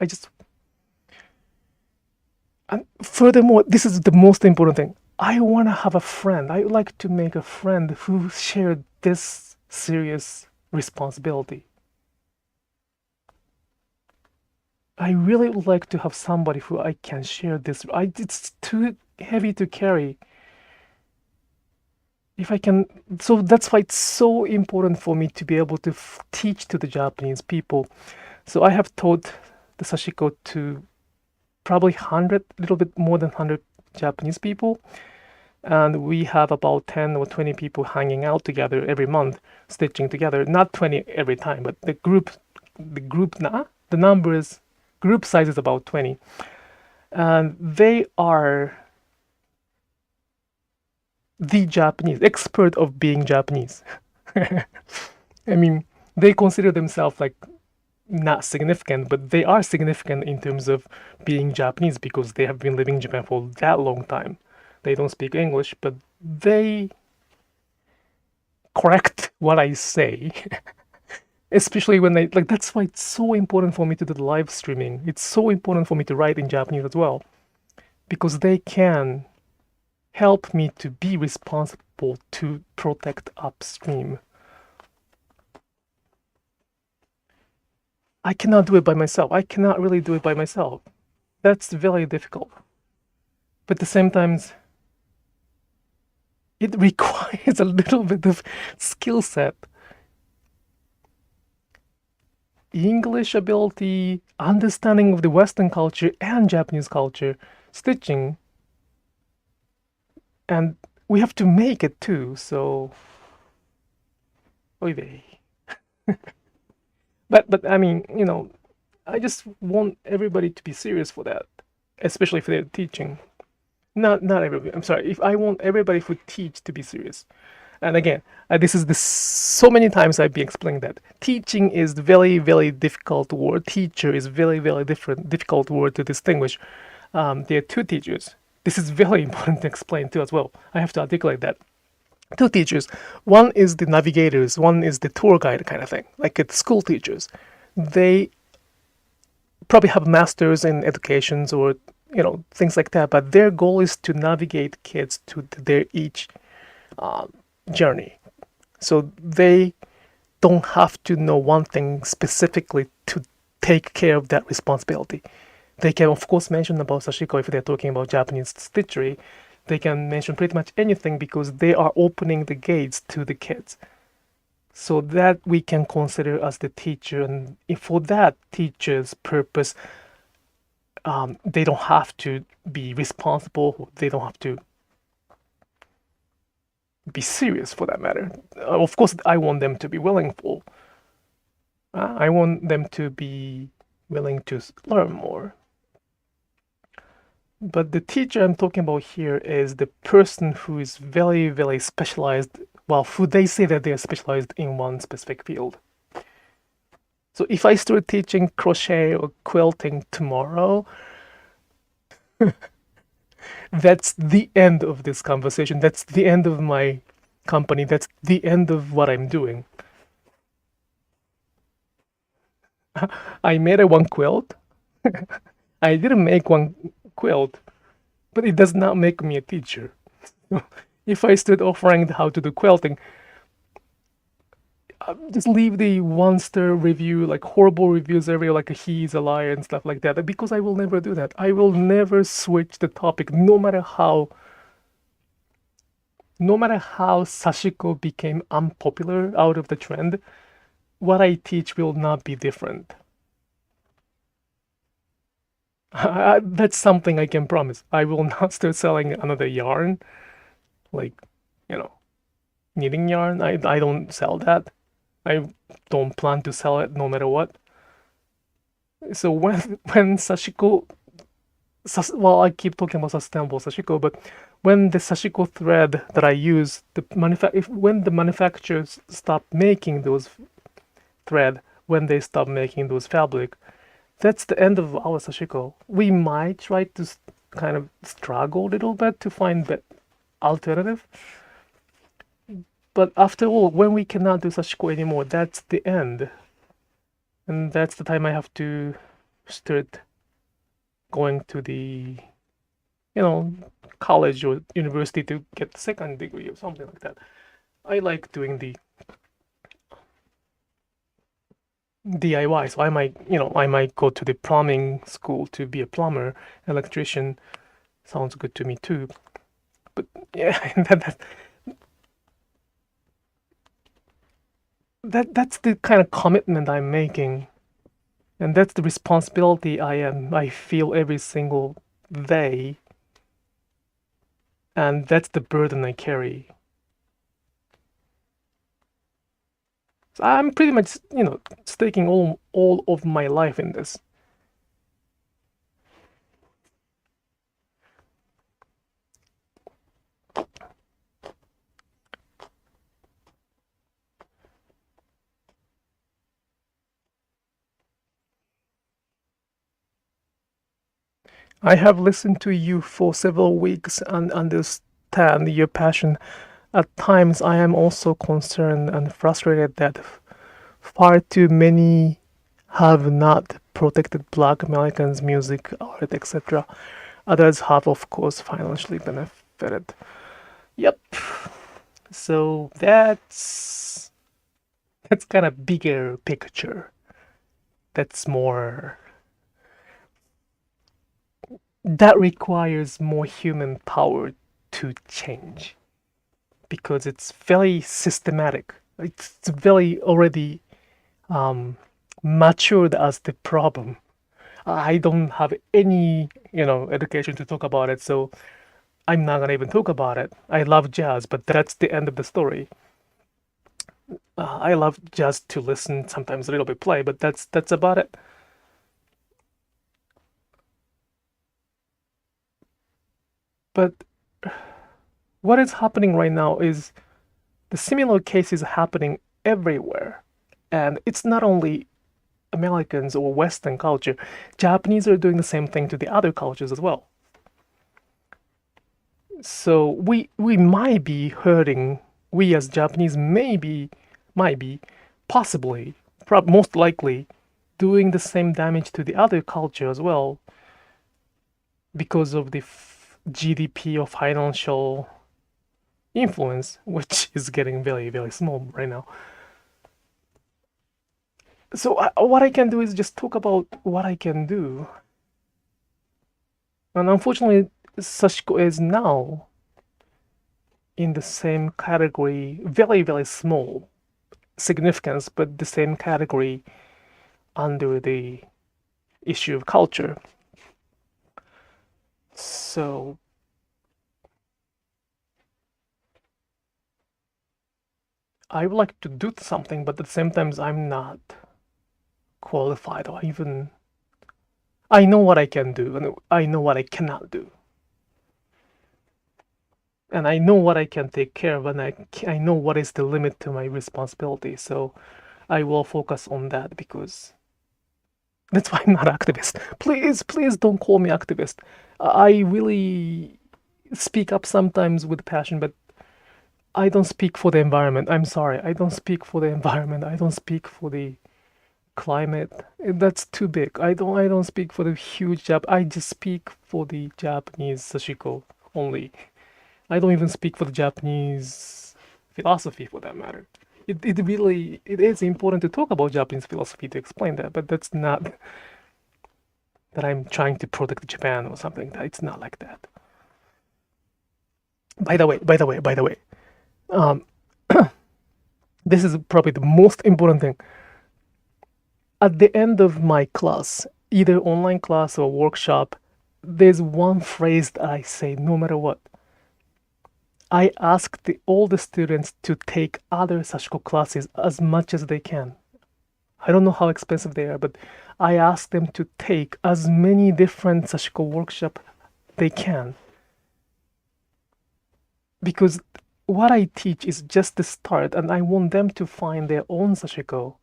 And furthermore, this is the most important thing. I want to have a friend. I would like to make a friend who shared this serious responsibility. I really would like to have somebody who I can share this. It's too heavy to carry. If I can, so that's why it's so important for me to be able to teach to the Japanese people. So I have taught the Sashiko to probably 100, a little bit more than 100 Japanese people. And we have about 10 or 20 people hanging out together every month, stitching together. Not 20 every time, but the group group size is about 20. And they are the Japanese, expert of being Japanese. I mean, they consider themselves like not significant, but they are significant in terms of being Japanese because they have been living in Japan for that long time. They don't speak English, but they correct what I say. Especially when that's why it's so important for me to do the live streaming. It's so important for me to write in Japanese as well, because they can help me to be responsible to protect upstream. I cannot do it by myself. I cannot really do it by myself. That's very difficult. But at the same time, it requires a little bit of skill set. English ability, understanding of the Western culture and Japanese culture, stitching, and we have to make it too, so oy vey. But I mean, I just want everybody to be serious for that, especially if they're teaching. Not everybody. I'm sorry. If I want everybody who teach to be serious. And again, this is so many times I've been explaining that teaching is very, very difficult word. Teacher is very, very difficult word to distinguish. There are two teachers. This is very important to explain too as well. I have to articulate that. Two teachers. One is the navigators. One is the tour guide kind of thing, like the school teachers. They probably have masters in educations or things like that, but their goal is to navigate kids to their each journey. So they don't have to know one thing specifically to take care of that responsibility. They can, of course, mention about Sashiko if they're talking about Japanese stitchery. They can mention pretty much anything because they are opening the gates to the kids. So that we can consider as the teacher. And for that teacher's purpose, they don't have to be responsible. They don't have to be serious for that matter. Of course, I want them to be willing for. I want them to be willing to learn more. But the teacher I'm talking about here is the person who is very, very specialized. Well, who they say that they are specialized in one specific field. So if I start teaching crochet or quilting tomorrow, that's the end of this conversation. That's the end of my company. That's the end of what I'm doing. I made a one quilt. I didn't make one quilt, but it does not make me a teacher. If I start offering how to do quilting, just leave the one-star review, like horrible reviews everywhere, like he's a liar and stuff like that, because I will never do that. I will never switch the topic, no matter how Sashiko became unpopular out of the trend. What I teach will not be different. That's something I can promise. I will not start selling another yarn, like, knitting yarn. I don't sell that. I don't plan to sell it no matter what. So when Sashiko, well, I keep talking about sustainable Sashiko, but when the Sashiko thread that I use, when the manufacturers stop making those thread, when they stop making those fabric, that's the end of our Sashiko. We might try to kind of struggle a little bit to find the alternative. But after all, when we cannot do Sashiko anymore, that's the end. And that's the time I have to start going to the, college or university to get the second degree or something like that. I like doing the DIY, so I might go to the plumbing school to be a plumber, electrician. Sounds good to me too. But yeah, that's the kind of commitment I'm making, and that's the responsibility I feel every single day, and that's the burden I carry. So I'm pretty much, staking all of my life in this. I have listened to you for several weeks and understand your passion. At times, I am also concerned and frustrated that far too many have not protected Black Americans' music, art, etc. Others have, of course, financially benefited. Yep. So that's kind of bigger picture. That's more. That requires more human power to change, because it's very systematic. It's very already matured as the problem. I don't have any, education to talk about it, so I'm not gonna even talk about it. I love jazz, but that's the end of the story. I love jazz to listen, sometimes a little bit play, but that's about it. But what is happening right now is the similar cases happening everywhere. And it's not only Americans or Western culture. Japanese are doing the same thing to the other cultures as well. So we might be hurting, we as Japanese might be, possibly, most likely, doing the same damage to the other culture as well, because of the GDP or financial influence, which is getting very, very small right now. So what I can do is just talk about what I can do. And unfortunately, Sashiko is now in the same category, very, very small significance, but the same category under the issue of culture. So I would like to do something, but at the same time, I'm not qualified or even I know what I can do, and I know what I cannot do. And I know what I can take care of, and I know what is the limit to my responsibility. So I will focus on that, because that's why I'm not activist. Please don't call me activist. I really speak up sometimes with passion, but I don't speak for the environment. I'm sorry. I don't speak for the environment. I don't speak for the climate. That's too big. I don't speak for the huge I just speak for the Japanese Sashiko only. I don't even speak for the Japanese philosophy, for that matter. It is important to talk about Japanese philosophy to explain that, but that's not that I'm trying to protect Japan or something. It's not like that. By the way, this is probably the most important thing. At the end of my class, either online class or workshop, there's one phrase that I say no matter what. I ask all the students to take other Sashiko classes as much as they can. I don't know how expensive they are, but I ask them to take as many different Sashiko workshops they can. Because what I teach is just the start, and I want them to find their own Sashiko.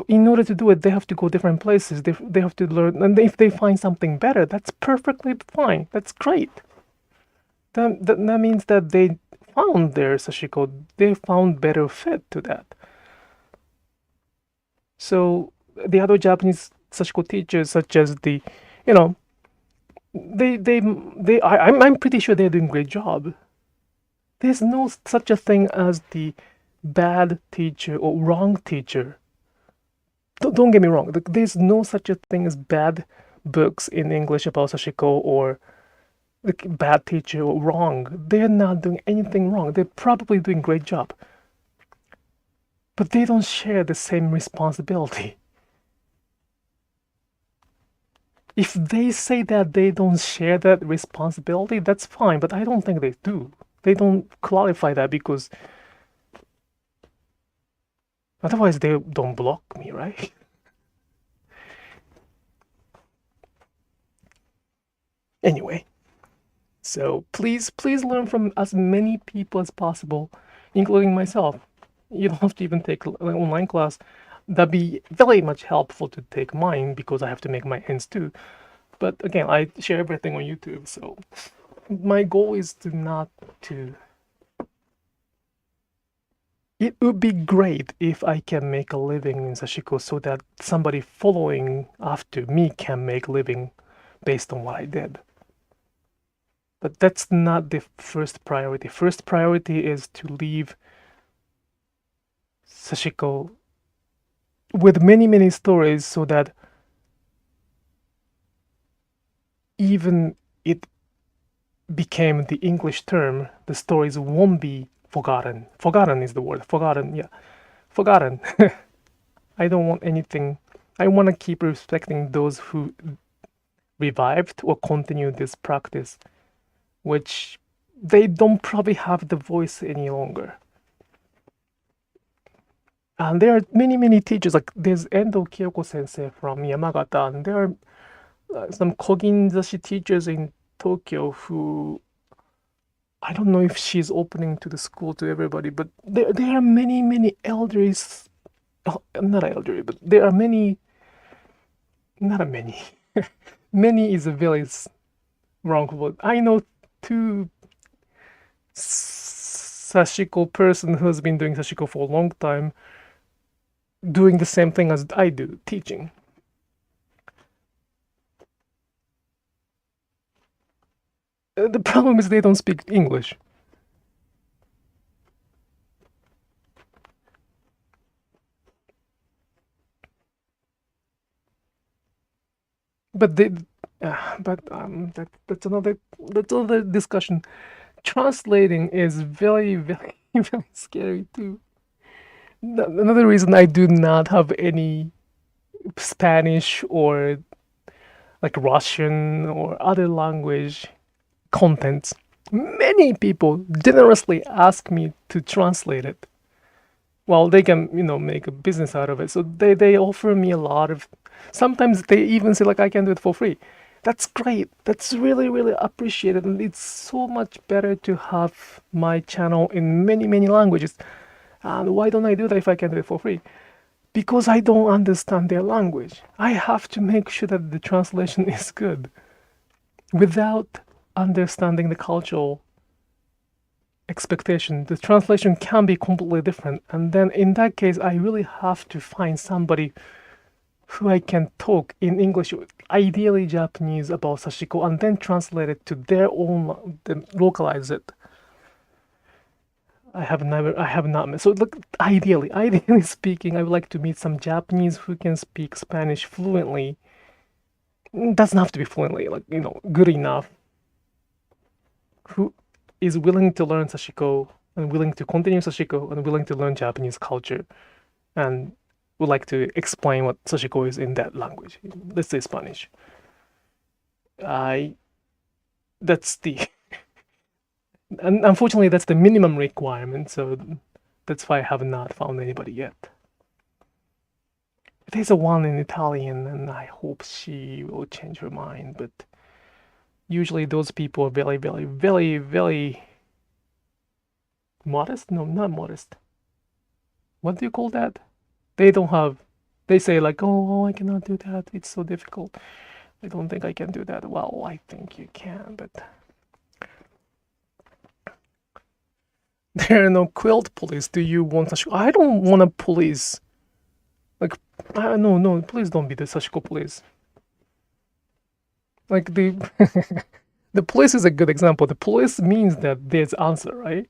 In order to do it, they have to go different places. They have to learn, and if they find something better, that's perfectly fine. That's great. That means that they found their Sashiko. They found better fit to that. So the other Japanese Sashiko teachers, such as I'm pretty sure they're doing a great job. There's no such a thing as the bad teacher or wrong teacher. Don't get me wrong. There's no such a thing as bad books in English about Sashiko or bad teacher or wrong. They're not doing anything wrong. They're probably doing a great job. But they don't share the same responsibility. If they say that they don't share that responsibility, that's fine. But I don't think they do. They don't clarify that, because otherwise they don't block me, right? Anyway, so please learn from as many people as possible, including myself. You don't have to even take an online class. That'd be very much helpful to take mine, because I have to make my ends too. But again, I share everything on YouTube, so my goal is it would be great if I can make a living in Sashiko, so that somebody following after me can make a living based on what I did. But that's not the first priority. First priority is to leave Sashiko with many stories, so that even it became the English term, the stories won't be forgotten. Forgotten is the word. Forgotten, yeah. Forgotten. I don't want anything. I want to keep respecting those who revived or continued this practice, which they don't probably have the voice any longer. And there are many teachers, like there's Endo Kyoko sensei from Yamagata, and there are some Kogin-zashi teachers in Tokyo who, I don't know if she's opening to the school to everybody, but there are many elders, not elderly, but there are many, not many, many is a very wrong word. I know two Sashiko person who has been doing Sashiko for a long time, doing the same thing as I do, teaching. The problem is they don't speak English. But that's another discussion. Translating is very scary too. Another reason I do not have any Spanish or like Russian or other language contents. Many people generously ask me to translate it. well, they can, make a business out of it. So they offer me a lot of, sometimes they even say like I can do it for free. That's great. That's really, really appreciated. And it's so much better to have my channel in many, many languages. And why don't I do that if I can do it for free? Because I don't understand their language. I have to make sure that the translation is good. Without understanding the cultural expectation, the translation can be completely different. And then in that case, I really have to find somebody who I can talk in English, ideally Japanese, about Sashiko, and then translate it to their own, then localize it. I have not met. So look, ideally speaking, I would like to meet some Japanese who can speak Spanish fluently. Doesn't have to be fluently, like, good enough. Who is willing to learn Sashiko and willing to continue Sashiko and willing to learn Japanese culture and would like to explain what Sashiko is in that language. Let's say Spanish. That's the and unfortunately that's the minimum requirement, so that's why I have not found anybody yet. There's a one in Italian and I hope she will change her mind, but usually those people are very, very, very, very modest? No, not modest. What do you call that? They say like, oh, I cannot do that. It's so difficult. I don't think I can do that. Well, I think you can, but there are no quilt police. Do you want Sashiko? I don't want a police. Like, no, please don't be the Sashiko police. Like the the police is a good example. The police means that there's answer, right?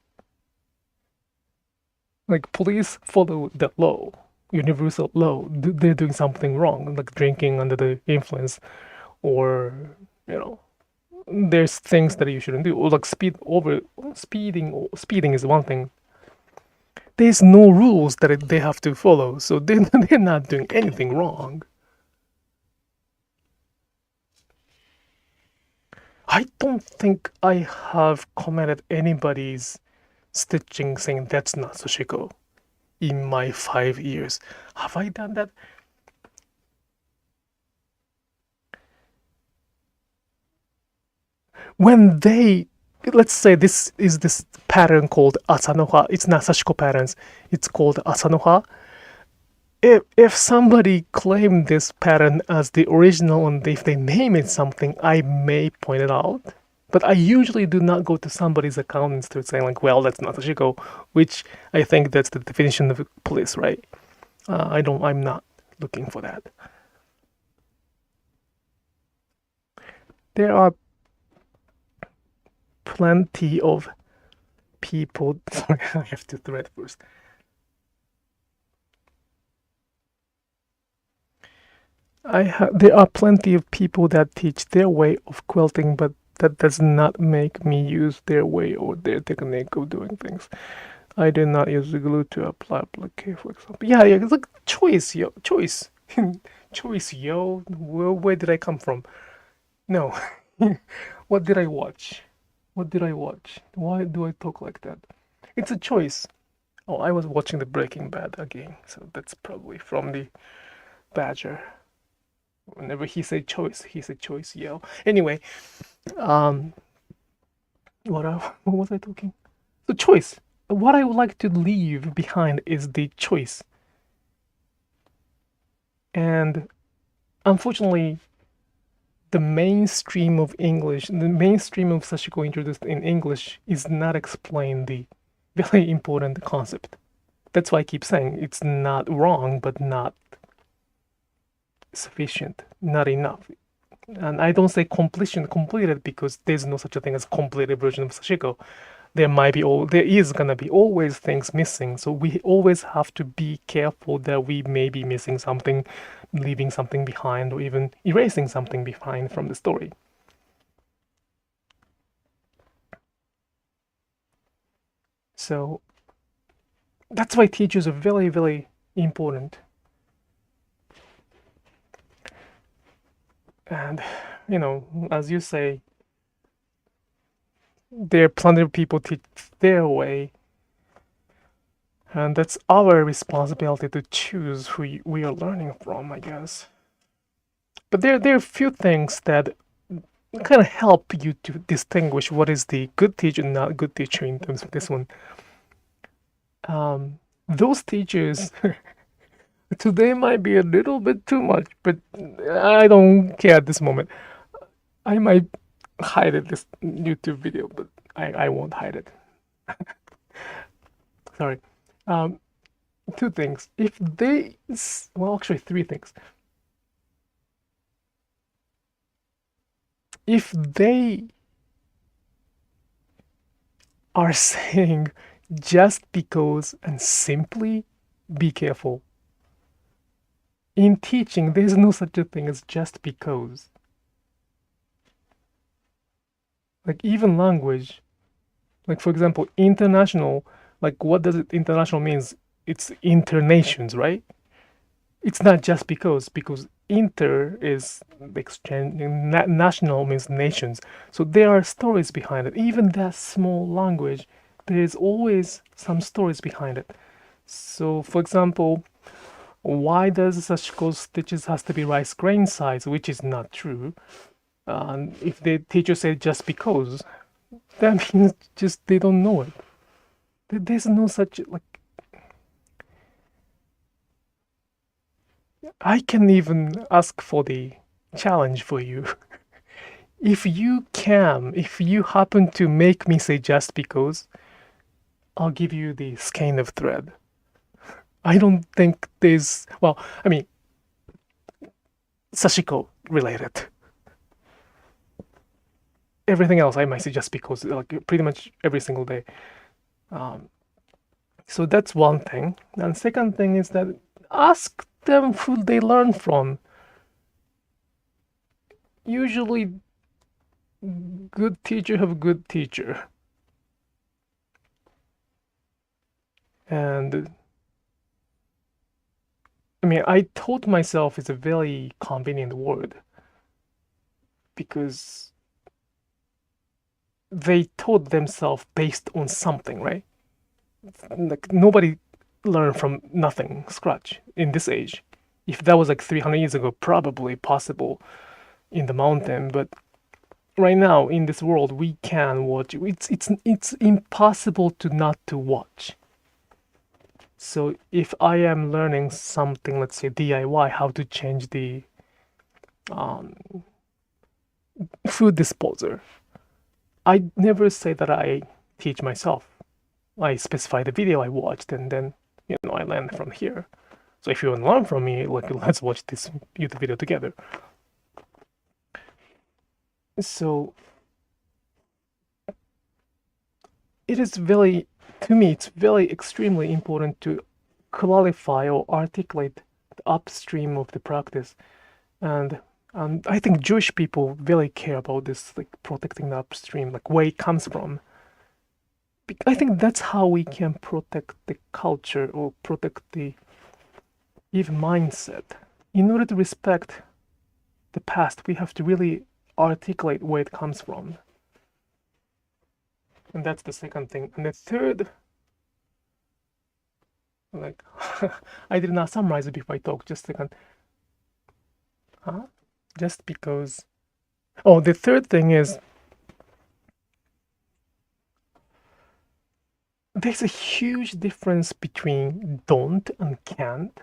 Like police follow the law, universal law. They're doing something wrong, like drinking under the influence, or there's things that you shouldn't do, or like speeding is one thing. There's no rules that they have to follow, so they're not doing anything wrong. I don't think I have commented anybody's stitching saying that's not Sashiko in my 5 years. Have I done that? When let's say this is this pattern called Asanoha. It's not Sashiko patterns. It's called Asanoha. If somebody claimed this pattern as the original and if they name it something, I may point it out. But I usually do not go to somebody's account and start saying like, well, that's not Sashiko, which I think that's the definition of police, right? I'm not looking for that. There are plenty of people. Sorry, I have to thread first. There are plenty of people that teach their way of quilting, but that does not make me use their way or their technique of doing things. I do not use the glue to apply applique, for example. Yeah, it's like choice, yo. Choice. Choice, yo. Where did I come from? No. What did I watch? What did I watch? Why do I talk like that? It's a choice. Oh, I was watching the Breaking Bad again, so that's probably from the Badger. Whenever he said choice, yo. Anyway, what was I talking? The choice. What I would like to leave behind is the choice. And unfortunately, the mainstream of English, the mainstream of Sashiko introduced in English is not explain the very important concept. That's why I keep saying it's not wrong, but not sufficient, not enough. And I don't say completed because there's no such a thing as completed version of Sashiko. There is gonna be always things missing. So we always have to be careful that we may be missing something, leaving something behind, or even erasing something behind from the story. So that's why teachers are very, very important. And, as you say, there are plenty of people teach their way. And that's our responsibility to choose who we are learning from, I guess. But there are a few things that kind of help you to distinguish what is the good teacher and not good teacher in terms of this one. Those teachers today might be a little bit too much, but I don't care at this moment. I might hide it this YouTube video, but I won't hide it. Sorry. Two things. If they, well, actually three things. If they are saying just because and simply, be careful. In teaching, there's no such a thing as just because. Like even language, like for example, international, like what does it international means? It's internations, right? It's not just because inter is exchange, national means nations. So there are stories behind it. Even that small language, there is always some stories behind it. So for example, why does Sashiko stitches has to be rice grain size, which is not true. If the teacher said just because, that means just they don't know it. There's no such, like, I can even ask for the challenge for you. If you happen to make me say just because, I'll give you the skein of thread. I don't think there's, well, I mean, Sashiko related. Everything else I might say just because, like pretty much every single day. So that's one thing. And second thing is that ask them who they learn from. Usually, good teacher have good teacher. And I mean, I taught myself is a very convenient word because they taught themselves based on something, right? Like nobody learned from nothing, scratch, in this age. If that was like 300 years ago, probably possible in the mountain, but right now in this world we can watch. It's impossible to not to watch. So if I am learning something, let's say DIY, how to change the food disposer, I never say that I teach myself. I specify the video I watched and then, I learn from here. So if you want to learn from me, like, let's watch this YouTube video together. So it is very, to me, it's very extremely important to clarify or articulate the upstream of the practice. And I think Jewish people really care about this, like protecting the upstream, like where it comes from. I think that's how we can protect the culture or protect the even mindset. In order to respect the past, we have to really articulate where it comes from. And that's the second thing. And the third, like, I did not summarize it before I talk, just a second. Just because. Oh, the third thing is, there's a huge difference between don't and can't.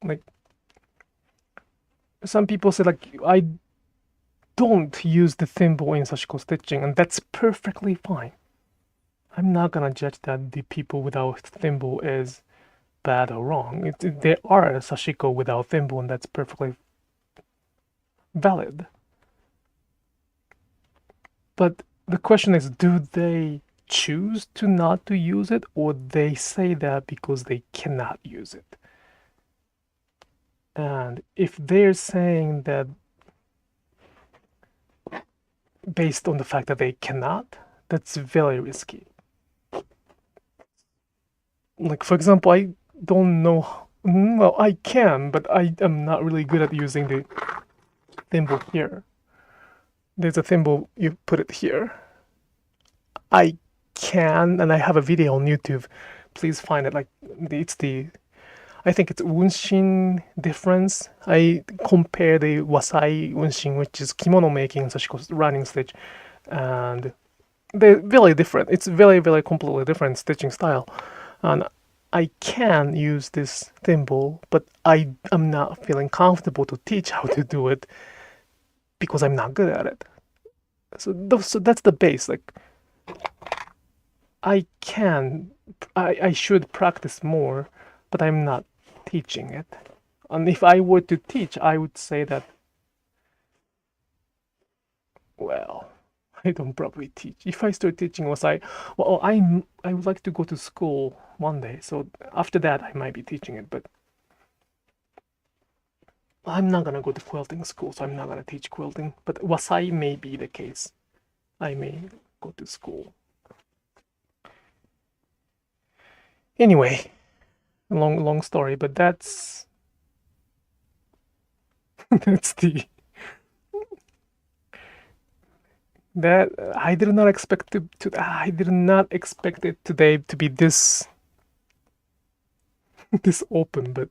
Like, some people say, like, I don't use the thimble in Sashiko stitching, and that's perfectly fine. I'm not gonna judge that the people without thimble is bad or wrong. There are Sashiko without thimble, and that's perfectly valid. But the question is, do they choose to not to use it, or they say that because they cannot use it? And if they're saying that based on the fact that they cannot, that's very risky. Like, for example, I don't know, well, I can, but I am not really good at using the thimble here. There's a thimble, you put it here. I can, and I have a video on YouTube. Please find it. Like it's I think it's unshin difference. I compare the wasai unshin, which is kimono making, Sashiko's running stitch, and they're very different. It's very, very completely different stitching style. And I can use this thimble, but I am not feeling comfortable to teach how to do it because I'm not good at it. So that's the base. Like I should practice more, but I'm not teaching it. And if I were to teach, I would say that, well, I don't probably teach. If I start teaching I would like to go to school one day. So after that, I might be teaching it, but I'm not gonna go to quilting school, so I'm not gonna teach quilting. But wasai may be the case. I may go to school. Anyway, long story, but that's that I did not expect I did not expect it today to be this open, but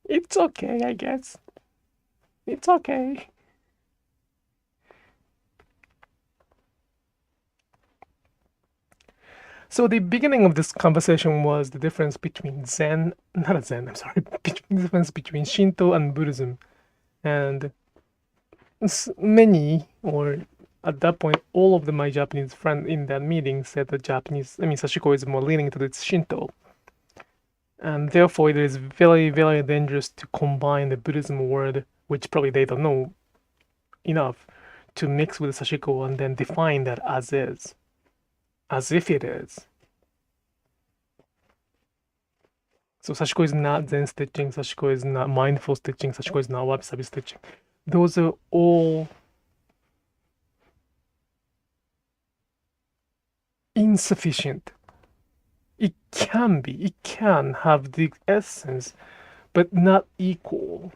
it's okay, I guess. It's okay. So the beginning of this conversation was the difference between the difference between Shinto and Buddhism. And many, or at that point, all of my Japanese friends in that meeting said that Sashiko is more leaning to the Shinto. And therefore, it is very, very dangerous to combine the Buddhism word, which probably they don't know enough, to mix with Sashiko and then define that as is. As if it is. So Sashiko is not Zen stitching, Sashiko is not mindful stitching, Sashiko is not wabi-sabi stitching. Those are all insufficient. It can have the essence, but not equal.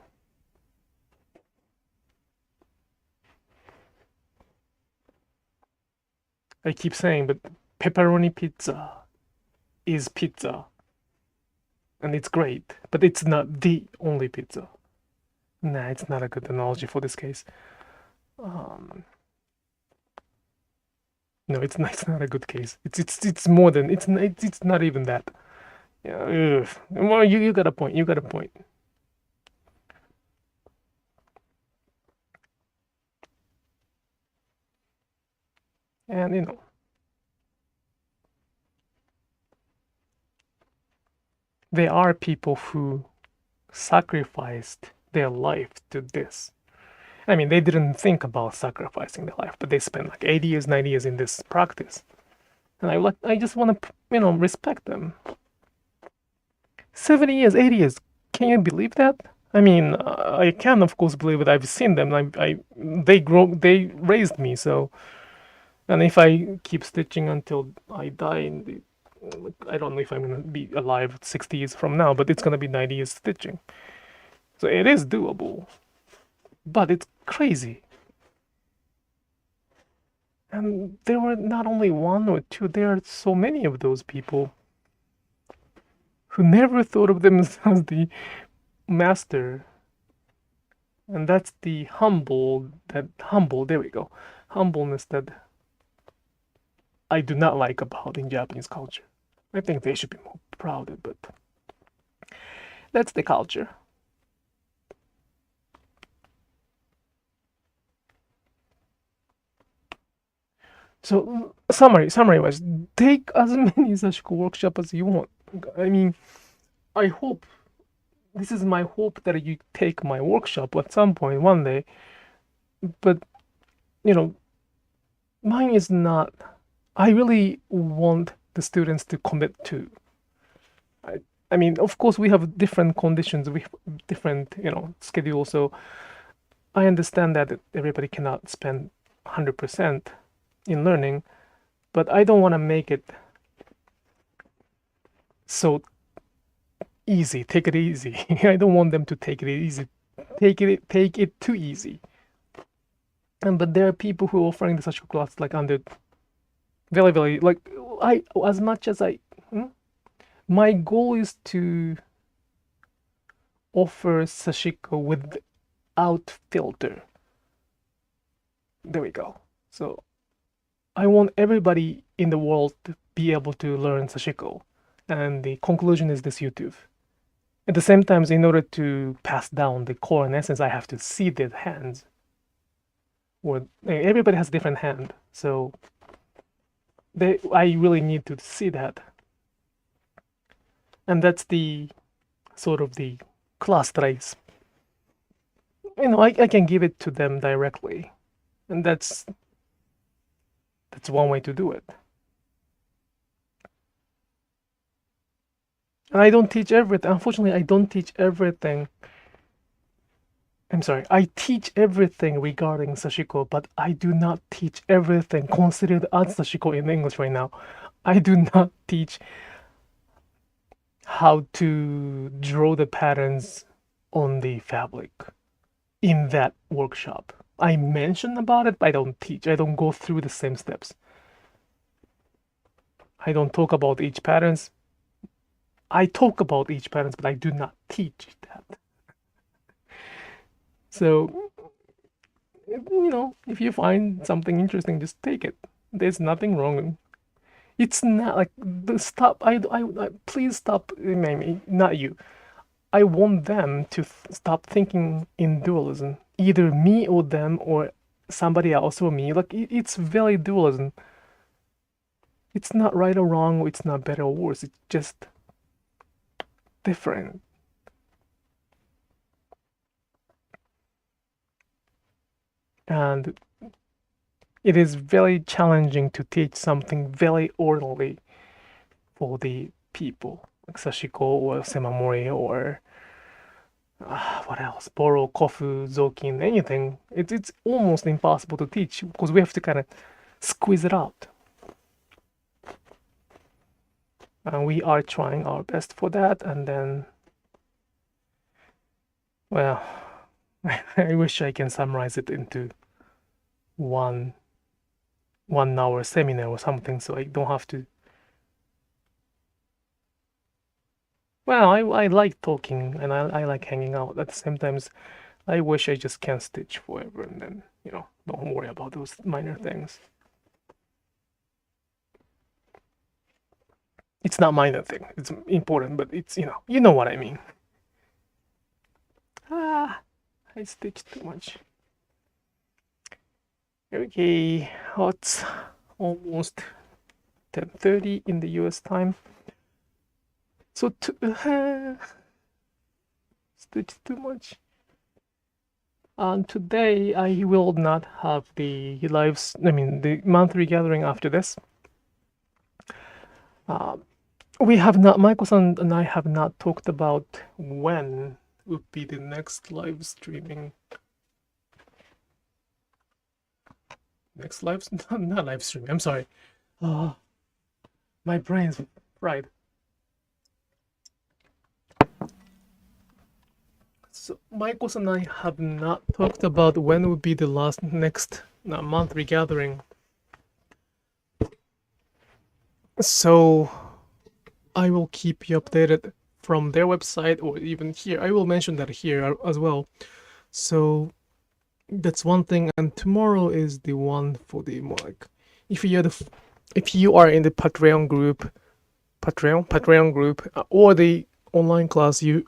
I keep saying, but pepperoni pizza is pizza. And it's great, but it's not the only pizza. Nah, it's not a good analogy for this case. No, it's not a good case. It's more than it's not even that. Yeah, well, you got a point. You got a point. And there are people who sacrificed their life to this. I mean, they didn't think about sacrificing their life, but they spent like 80 years, 90 years in this practice. And I just want to, respect them. 70 years, 80 years, can you believe that? I mean, I can, of course, believe it. I've seen them. They raised me, so. And if I keep stitching until I die, I don't know if I'm going to be alive 60 years from now, but it's going to be 90 years stitching. So it is doable. But it's crazy. And there were not only one or two, there are so many of those people who never thought of themselves as the master. And that's the there we go, humbleness that I do not like about in Japanese culture. I think they should be more proud of it, but that's the culture. So summary was, take as many Sashiko workshops as you want. I mean, I hope, this is my hope that you take my workshop at some point one day, but mine is not, I really want the students to commit to. I mean, of course, we have different conditions, we have different, schedules, so I understand that everybody cannot spend 100% in learning, but I don't want to make it so easy. Take it easy. I don't want them to take it easy. Take it too easy. But there are people who are offering the Sashiko class like under very like I as much as my goal is to offer Sashiko without filter. There we go. So I want everybody in the world to be able to learn Sashiko, and the conclusion is this YouTube. At the same time, in order to pass down the core and essence, I have to see their hands. Or everybody has a different hand, so I really need to see that. And that's the sort of the class that I can give it to them directly, and that's one way to do it. And I don't teach everything. Unfortunately, I don't teach everything. I'm sorry, I teach everything regarding Sashiko, but I do not teach everything considered as Sashiko in English right now. I do not teach how to draw the patterns on the fabric in that workshop. I mention about it, but I don't teach. I don't go through the same steps. I don't talk about each patterns. I talk about each patterns, but I do not teach that. So, if you find something interesting, just take it. There's nothing wrong. It's not like stop. Please stop. Maybe not you. I want them to stop thinking in dualism, either me or them or somebody else or me. Like it's very dualism. It's not right or wrong. It's not better or worse. It's just different. And it is very challenging to teach something very orderly for the people, like Sashiko or Semamori or what else? Boro, Kofu, Zokin, anything. It's almost impossible to teach because we have to kind of squeeze it out. And we are trying our best for that. And then, well, I wish I can summarize it into one hour seminar or something, so I don't have to. Well, I like talking and I like hanging out. At the same time, I wish I just can stitch forever and then, don't worry about those minor things. It's not minor thing. It's important, but it's, you know what I mean. I stitched too much. Okay, it's almost 10:30 in the US time. So stitch too much. And today I will not have the monthly gathering after this. We have not, Maiko-san and I have not talked about when would be the next live streaming. Not live streaming, I'm sorry. My brain's fried. So Maiko-san and I have not talked about when would be the next monthly gathering. So I will keep you updated from their website or even here. I will mention that here as well. So that's one thing. And tomorrow is the one for the more like if you are in the Patreon group or the online class, you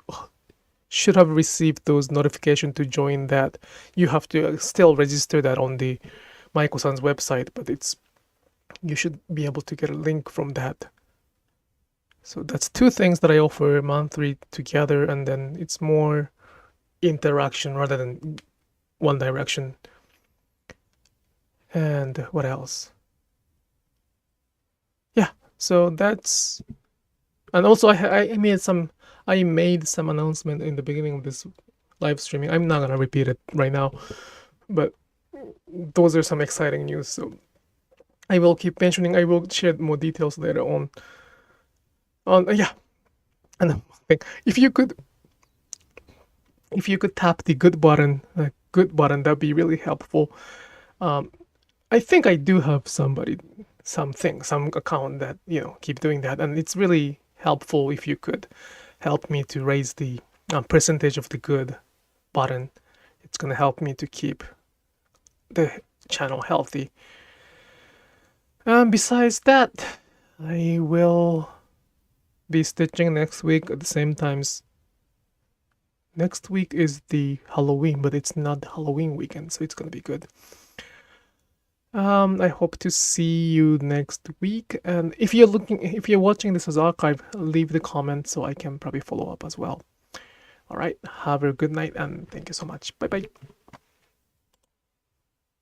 should have received those notifications to join that. You have to still register that on the Maiko-san's website, but you should be able to get a link from that. So that's two things that I offer monthly together, and then it's more interaction rather than one direction. And what else? Yeah, so that's, and also I made some announcement in the beginning of this live streaming. I'm not gonna repeat it right now, but those are some exciting news. So I will keep mentioning. I will share more details later on. Yeah, and if you could tap the good button, that'd be really helpful. I think I do have somebody something, some account that, keep doing that. And it's really helpful if you could help me to raise the percentage of the good button. It's gonna help me to keep the channel healthy. Besides that, I will be stitching next week at the same times. Next week is the Halloween, but it's not the Halloween weekend, so it's gonna be good. I hope to see you next week. And if you're watching this as archive, leave the comment so I can probably follow up as well. All right, have a good night and thank you so much. Bye bye.